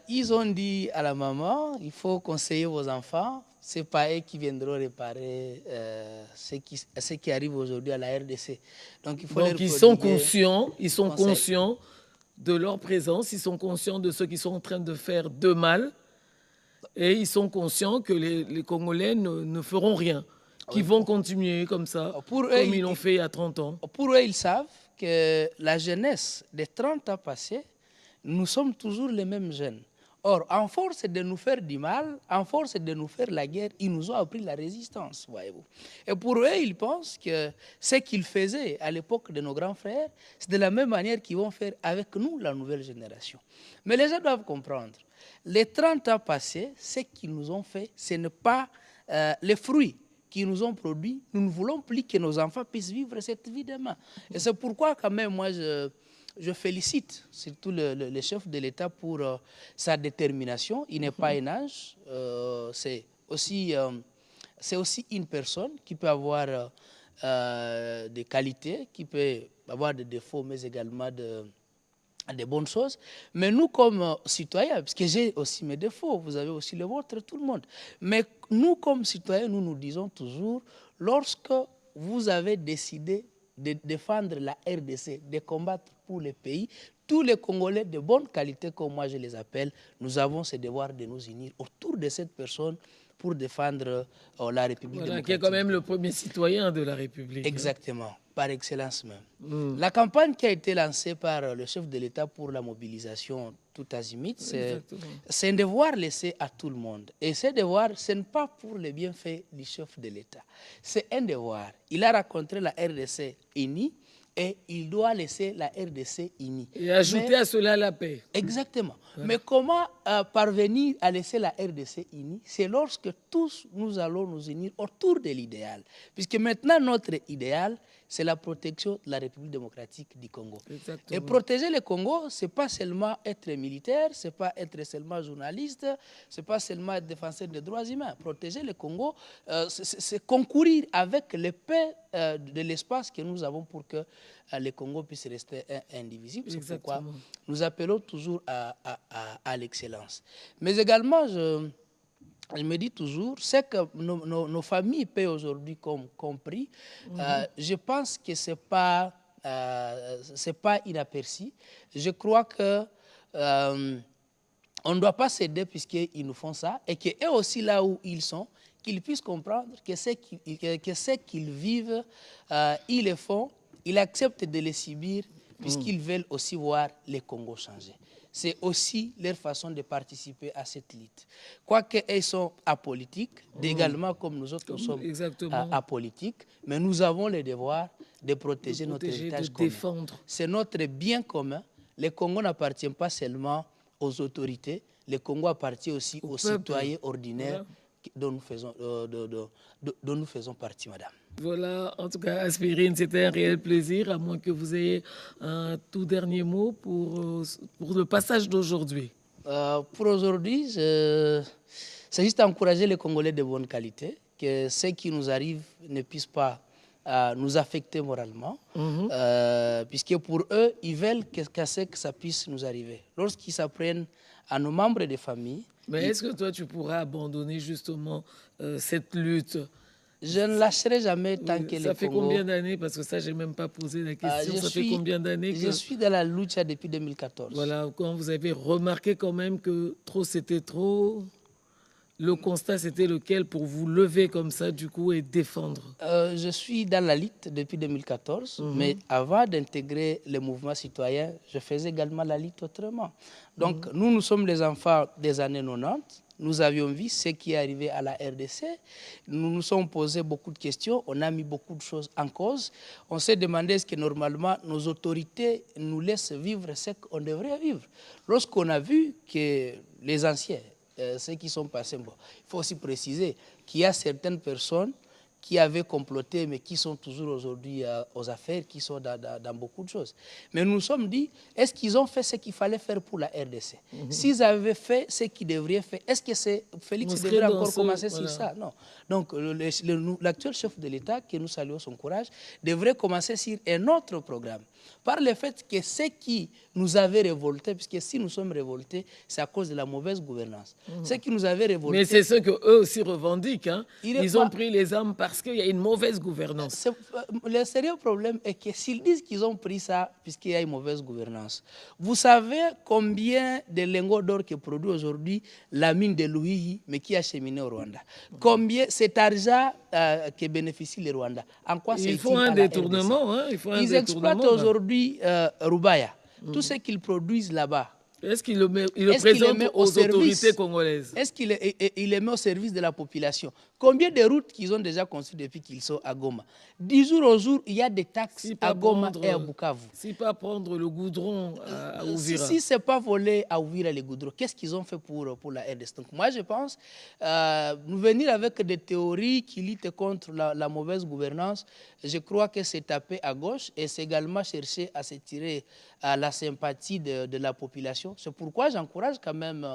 Ils ont dit à la maman, il faut conseiller vos enfants, ce n'est pas eux qui viendront réparer ce qui arrive aujourd'hui à la RDC. Donc, ils sont conscients de leur présence, ils sont conscients de ce qu'ils sont en train de faire de mal et ils sont conscients que les Congolais ne feront rien, qu'ils vont continuer comme ça, comme ils l'ont fait il y a 30 ans. Pour eux, ils savent que la jeunesse des 30 ans passés, nous sommes toujours les mêmes jeunes. Or, en force de nous faire du mal, en force de nous faire la guerre, ils nous ont appris la résistance, voyez-vous. Et pour eux, ils pensent que ce qu'ils faisaient à l'époque de nos grands frères, c'est de la même manière qu'ils vont faire avec nous, la nouvelle génération. Mais les gens doivent comprendre, les 30 ans passés, ce qu'ils nous ont fait, ce n'est pas les fruits qui nous ont produits. Nous ne voulons plus que nos enfants puissent vivre cette vie demain. Et c'est pourquoi, quand même, moi, je félicite surtout le chef de l'État pour sa détermination. Il n'est pas un âge. C'est aussi une personne qui peut avoir des qualités, qui peut avoir des défauts, mais également des bonnes choses. Mais nous, comme citoyens, parce que j'ai aussi mes défauts, vous avez aussi le vôtre, tout le monde. Mais nous, comme citoyens, nous disons toujours, lorsque vous avez décidé de défendre la RDC, de combattre pour le pays, tous les Congolais de bonne qualité, comme moi je les appelle, nous avons ce devoir de nous unir autour de cette personne pour défendre la République démocratique. Qui est quand même le premier citoyen de la République. Exactement, par excellence même. La campagne qui a été lancée par le chef de l'État pour la mobilisation tout azimut, c'est un devoir laissé à tout le monde. Et ce devoir, ce n'est pas pour le bienfait du chef de l'État. C'est un devoir. Il a rencontré la RDC unie et il doit laisser la RDC unie. Et ajouter à cela la paix. Exactement. Ouais. Mais comment parvenir à laisser la RDC unie? C'est lorsque tous nous allons nous unir autour de l'idéal. Puisque maintenant, notre idéal, c'est la protection de la République démocratique du Congo. Exactement. Et protéger le Congo, ce n'est pas seulement être militaire, ce n'est pas être seulement journaliste, ce n'est pas seulement être défenseur des droits humains. Protéger le Congo, c'est concourir avec les paix de l'espace que nous avons pour que le Congo puisse rester indivisible. C'est pourquoi nous appelons toujours à l'excellence. Mais également, je me dis toujours, c'est que nos familles paient aujourd'hui comme compris. Je pense que ce n'est pas inaperçu. Je crois que on ne doit pas céder puisqu'ils nous font ça et qu'eux aussi, là où ils sont, qu'ils puissent comprendre que ce qu'ils vivent, ils le font, ils acceptent de les subir puisqu'ils veulent aussi voir le Congo changer. C'est aussi leur façon de participer à cette lutte. Quoique ils sont apolitiques, également comme nous autres, nous sommes apolitiques, mais nous avons le devoir de protéger notre héritage commun. C'est notre bien commun. Le Congo n'appartient pas seulement aux autorités, le Congo appartient aussi aux citoyens ordinaires dont nous faisons partie, madame. Voilà, en tout cas, Aspirine, c'était un réel plaisir, à moins que vous ayez un tout dernier mot pour le passage d'aujourd'hui. Pour aujourd'hui, c'est juste encourager les Congolais de bonne qualité, que ce qui nous arrive ne puisse pas nous affecter moralement, puisque pour eux, ils veulent que ça puisse nous arriver. Lorsqu'ils s'apprennent à nos membres de famille... Mais est-ce que toi, tu pourras abandonner justement cette lutte ? Je ne lâcherai jamais tant que le Congo... Ça fait combien d'années? Parce que ça, je n'ai même pas posé la question. Ça fait combien d'années que... Je suis dans la lutte depuis 2014. Voilà, quand vous avez remarqué quand même que trop, c'était trop... Le constat, c'était lequel pour vous lever comme ça, du coup, et défendre? Je suis dans la lutte depuis 2014, mais avant d'intégrer le mouvement citoyen, je faisais également la lutte autrement. Donc, nous sommes les enfants des années 90. Nous avions vu ce qui est arrivé à la RDC. Nous nous sommes posé beaucoup de questions. On a mis beaucoup de choses en cause. On s'est demandé est-ce que normalement nos autorités nous laissent vivre ce qu'on devrait vivre. Lorsqu'on a vu que les anciens, ceux qui sont passés, bon, il faut aussi préciser qu'il y a certaines personnes qui avaient comploté, mais qui sont toujours aujourd'hui aux affaires, qui sont dans beaucoup de choses. Mais nous nous sommes dit, est-ce qu'ils ont fait ce qu'il fallait faire pour la RDC? S'ils avaient fait ce qu'ils devraient faire, est-ce que Félix devrait encore commencer sur ça? Non. Donc, l'actuel chef de l'État, que nous saluons son courage, devrait commencer sur un autre programme. Par le fait que ce qui nous avait révoltés, puisque si nous sommes révoltés, c'est à cause de la mauvaise gouvernance. Ce qui nous avait révoltés... Mais c'est ce qu'eux aussi revendiquent. Hein. Ils ont pris les armes parce qu'il y a une mauvaise gouvernance. Le sérieux problème est que s'ils disent qu'ils ont pris ça puisqu'il y a une mauvaise gouvernance, vous savez combien de lingots d'or que produit aujourd'hui la mine de Louis, mais qui a cheminé au Rwanda? Combien cet argent que bénéficie le Rwanda? En quoi il faut un détournement. Ils exploitent aujourd'hui Rubaya. Tout ce qu'ils produisent là-bas. Est-ce qu'il le présente aux autorités congolaises? Est-ce qu'il le met au service de la population? Combien de routes qu'ils ont déjà construites depuis qu'ils sont à Goma? 10 jours au jour, il y a des taxes à Goma et à Bukavu. Si pas prendre le goudron à Ouvira. Si ce n'est pas voler à Ouvira les goudrons, qu'est-ce qu'ils ont fait pour la RDC? Donc moi, je pense, nous venir avec des théories qui luttent contre la mauvaise gouvernance, je crois que c'est taper à gauche et c'est également chercher à se tirer à la sympathie de la population. C'est pourquoi j'encourage quand même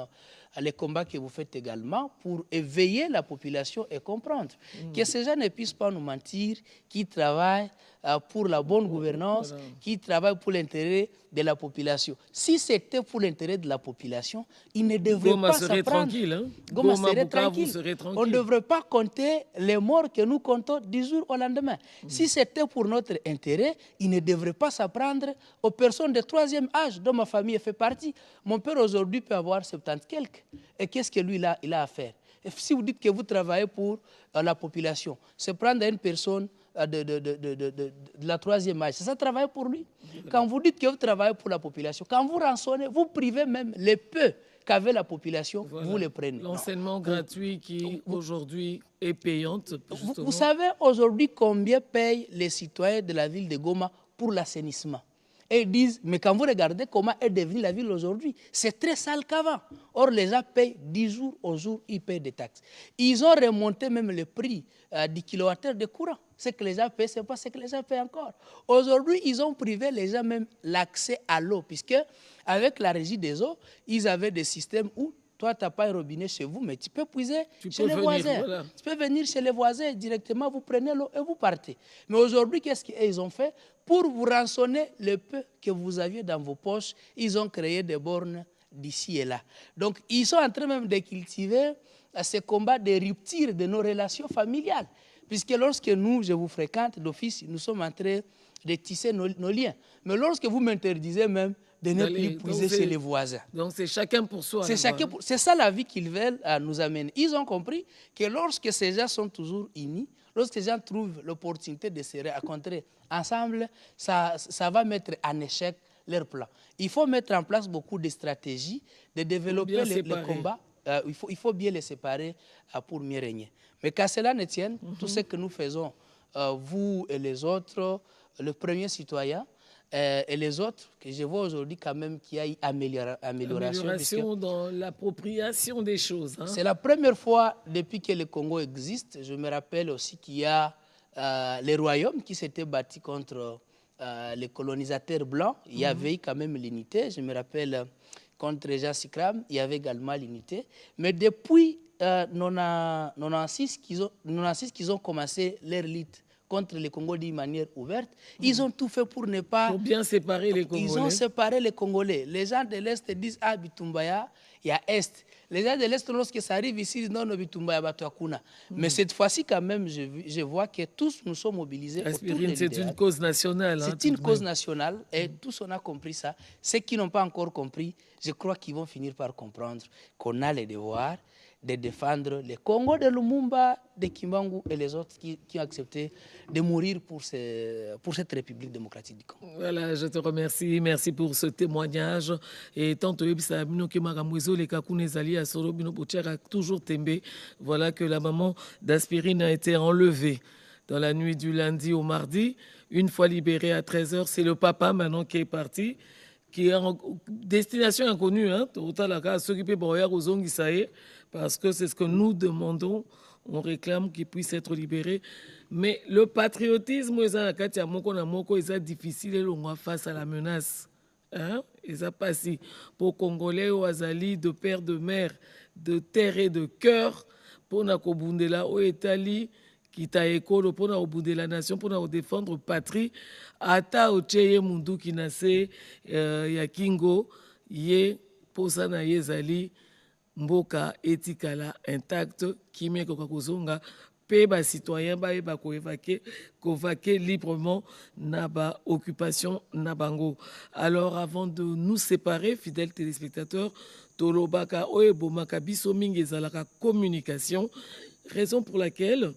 les combats que vous faites également pour éveiller la population et comprendre que ces gens ne puissent pas nous mentir, qui travaillent pour la bonne gouvernance, qui travaillent pour l'intérêt de la population. Si c'était pour l'intérêt de la population, ils ne devraient pas s'apprendre. Tranquille, hein? Goma serait tranquille. Serait tranquille. On ne devrait pas compter les morts que nous comptons du jour au lendemain. Si c'était pour notre intérêt, ils ne devraient pas s'apprendre aux personnes de troisième âge dont ma famille fait partie. Mon père aujourd'hui peut avoir 70 quelques. Et qu'est-ce que lui il a à faire? Et si vous dites que vous travaillez pour la population, c'est prendre une personne de la troisième âge. C'est ça travailler pour lui. Quand vous dites que vous travaillez pour la population, quand vous rançonnez, vous privez même les peu qu'avait la population, vous les prenez. L'enseignement gratuit qui aujourd'hui est payante. Vous savez aujourd'hui combien payent les citoyens de la ville de Goma pour l'assainissement? Et ils disent, mais quand vous regardez comment est devenue la ville aujourd'hui, c'est très sale qu'avant. Or, les gens payent 10 jours au jour, ils payent des taxes. Ils ont remonté même le prix du kilowattheure de courant. Ce que les gens paient, ce n'est pas ce que les gens paient encore. Aujourd'hui, ils ont privé les gens même l'accès à l'eau, puisque avec la régie des eaux, ils avaient des systèmes où toi, tu n'as pas un robinet chez vous, mais tu peux puiser chez les voisins. Voilà. Tu peux venir chez les voisins directement, vous prenez l'eau et vous partez. Mais aujourd'hui, qu'est-ce qu'ils ont fait? Pour vous rançonner le peu que vous aviez dans vos poches, ils ont créé des bornes d'ici et là. Donc, ils sont en train même de cultiver ce combat de rupture de nos relations familiales. Puisque lorsque nous, je vous fréquente d'office, nous sommes en train de tisser nos liens. Mais lorsque vous m'interdisez même de ne plus puiser chez les voisins. Donc c'est chacun pour soi. C'est ça la vie qu'ils veulent nous amener. Ils ont compris que lorsque ces gens sont toujours unis, lorsque les gens trouvent l'opportunité de se rencontrer ensemble, ça va mettre en échec leur plan. Il faut mettre en place beaucoup de stratégies, de développer les combats. Il faut bien les séparer pour mieux régner. Mais qu'à cela ne tienne, tout ce que nous faisons, vous et les autres, le premier citoyen, et les autres, que je vois aujourd'hui quand même qu'il y a eu amélioration dans l'appropriation des choses. Hein. C'est la première fois depuis que le Congo existe. Je me rappelle aussi qu'il y a les royaumes qui s'étaient bâtis contre les colonisateurs blancs. Il y avait quand même l'unité. Je me rappelle contre Jean Sikram, il y avait également l'unité. Mais depuis 96 qu'ils ont commencé leur lutte contre les Congolais d'une manière ouverte, ils ont tout fait pour ne pas... Pour bien séparer les Congolais. Ils ont séparé les Congolais. Les gens de l'Est disent « Ah, Bitumbaya, il y a Est ». Les gens de l'Est, lorsque ça arrive ici, ils disent « Non, non, Bitumbaya, Batuakuna ». Mais cette fois-ci, quand même, je vois que tous nous sommes mobilisés. Aspirine, c'est une cause nationale. C'est une cause nationale et tous on a compris ça. Ceux qui n'ont pas encore compris, je crois qu'ils vont finir par comprendre qu'on a le devoir de défendre les Congo de Lumumba, de Kimbangu et les autres qui ont accepté de mourir pour cette République démocratique du Congo. Voilà, je te remercie. Merci pour ce témoignage. Et tant toujours Tembe, voilà que la maman d'Aspirine a été enlevée dans la nuit du lundi au mardi. Une fois libérée à 13h, c'est le papa maintenant qui est parti, qui est en destination inconnue. Hein, parce que c'est ce que nous demandons. On réclame qu'il puisse être libéré. Mais le patriotisme, c'est difficile face à la menace. Hein? Et ça passe pour Congolais ou Azali, de père, de mère, de terre et de cœur, pour Nakobundela au Etali, qui t'a école pour la nation, pour défendre patrie. Ata Ocheye Mundu qui nassé Yakingo, Ye, Posana Yezali, Mboka etikala intact kimia kokozonga pe ba citoyen ba kovaquer librement na ba occupation na bango. Alors avant de nous séparer, fidèles téléspectateurs, tolobaka oyebomaka biso mingi ezalaka communication, raison pour laquelle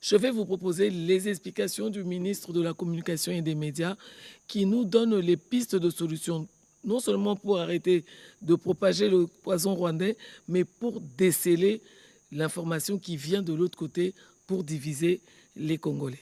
je vais vous proposer les explications du ministre de la Communication et des Médias qui nous donne les pistes de solutions, non seulement pour arrêter de propager le poison rwandais, mais pour déceler l'information qui vient de l'autre côté pour diviser les Congolais.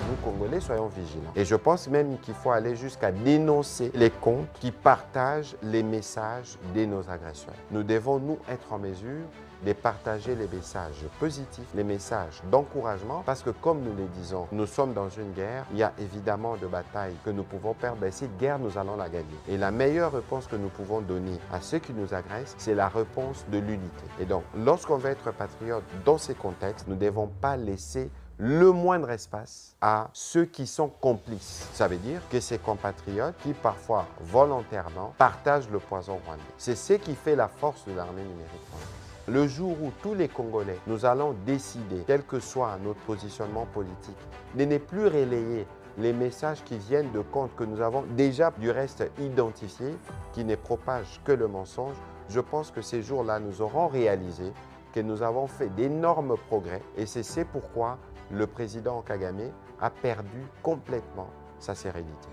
Nous, Congolais, soyons vigilants. Et je pense même qu'il faut aller jusqu'à dénoncer les comptes qui partagent les messages de nos agresseurs. Nous devons, nous, être en mesure de partager les messages positifs, les messages d'encouragement, parce que comme nous le disons, nous sommes dans une guerre, il y a évidemment de batailles que nous pouvons perdre, et cette guerre, nous allons la gagner. Et la meilleure réponse que nous pouvons donner à ceux qui nous agressent, c'est la réponse de l'unité. Et donc, lorsqu'on veut être patriote dans ces contextes, nous ne devons pas laisser le moindre espace à ceux qui sont complices. Ça veut dire que ces compatriotes qui parfois volontairement partagent le poison rwandais. C'est ce qui fait la force de l'armée numérique rwandaise. Le jour où tous les Congolais, nous allons décider, quel que soit notre positionnement politique, de ne plus relayer les messages qui viennent de comptes que nous avons déjà du reste identifiés, qui ne propagent que le mensonge, je pense que ces jours-là, nous aurons réalisé que nous avons fait d'énormes progrès et c'est pourquoi le président Kagame a perdu complètement sa sérénité.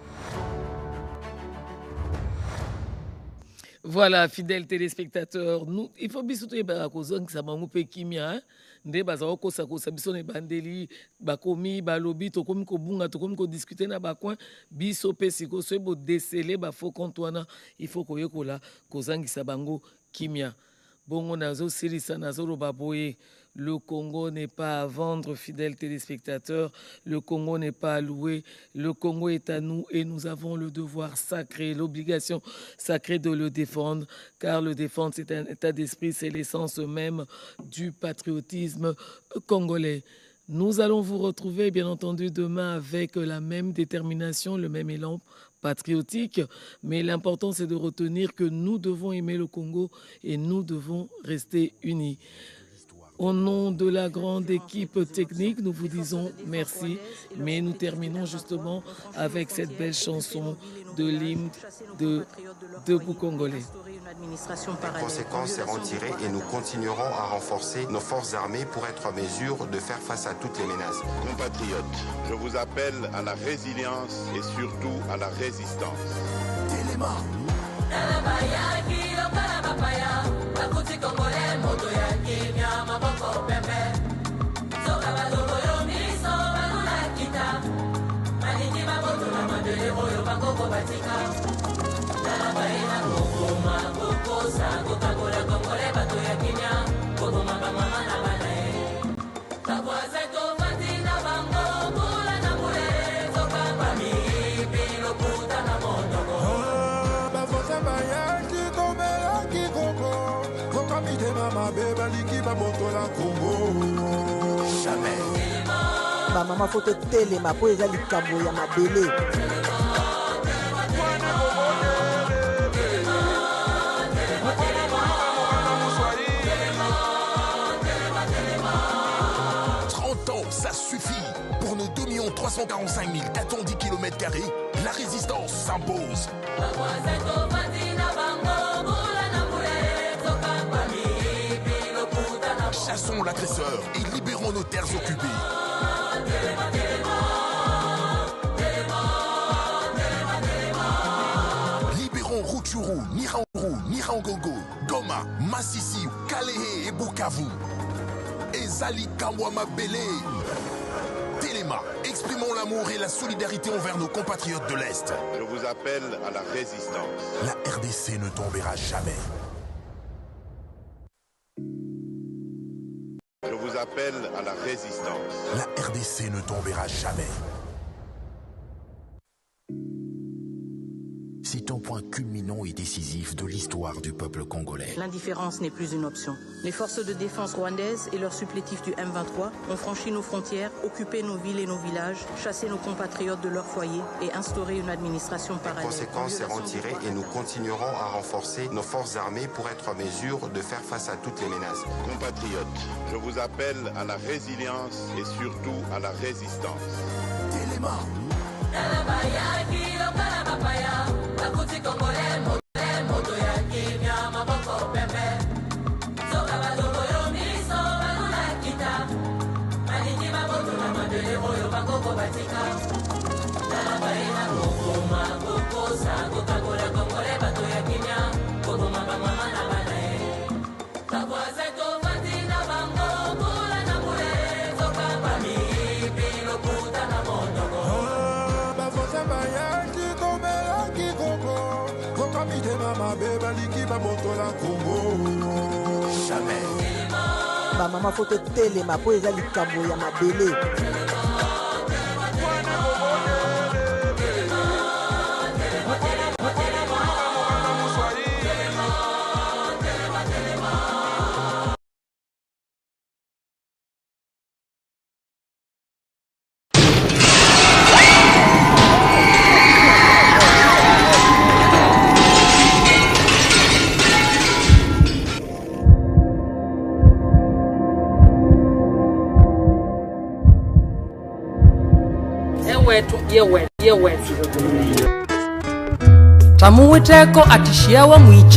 Voilà, fidèles téléspectateurs, nous, il faut bien que kimia nde bazao kosa biso ne bandeli bakomi balobi tokomi kobunga tokomi ko discuter na bakwa biso pesiko so bo déceler ba faux compte wana il faut koyekola kozangisa bango kimia bongo nazo silisa nazo loba boye Le Congo n'est pas à vendre, fidèles téléspectateurs. Le Congo n'est pas à louer. Le Congo est à nous et nous avons le devoir sacré, l'obligation sacrée de le défendre, car le défendre, c'est un état d'esprit, c'est l'essence même du patriotisme congolais. Nous allons vous retrouver, bien entendu, demain avec la même détermination, le même élan patriotique. Mais l'important, c'est de retenir que nous devons aimer le Congo et nous devons rester unis. Au nom de la grande équipe technique, nous vous disons merci, mais nous terminons justement avec cette belle chanson de l'hymne de Debout Congolais. Les conséquences seront tirées et nous continuerons à renforcer nos forces armées pour être en mesure de faire face à toutes les menaces. Compatriotes, je vous appelle à la résilience et surtout à la résistance. Téléma. Jamais. Ba maman faut te téléma pour les alikambo ya mabele. Ça suffit. Pour nos 2 345 410 km², la résistance s'impose. Chassons l'agresseur et libérons nos terres occupées. Libérons Rutshuru, Nyiragongo, Goma, Masisi, Kalehe et Bukavu. Ezali Kamwama Bele. Téléma, exprimons l'amour et la solidarité envers nos compatriotes de l'Est. Je vous appelle à la résistance. La RDC ne tombera jamais. Je vous appelle à la résistance. La RDC ne tombera jamais. C'est un point culminant et décisif de l'histoire du peuple congolais. L'indifférence n'est plus une option. Les forces de défense rwandaises et leurs supplétifs du M23 ont franchi nos frontières, occupé nos villes et nos villages, chassé nos compatriotes de leur foyer et instauré une administration parallèle. Les conséquences seront tirées et nous continuerons à renforcer nos forces armées pour être en mesure de faire face à toutes les menaces. Compatriotes, je vous appelle à la résilience et surtout à la résistance. Téléma. Jamais. Ba maman faut te téléma pour les alikambo ya mabele. tamuwiteko atishiawa mwicha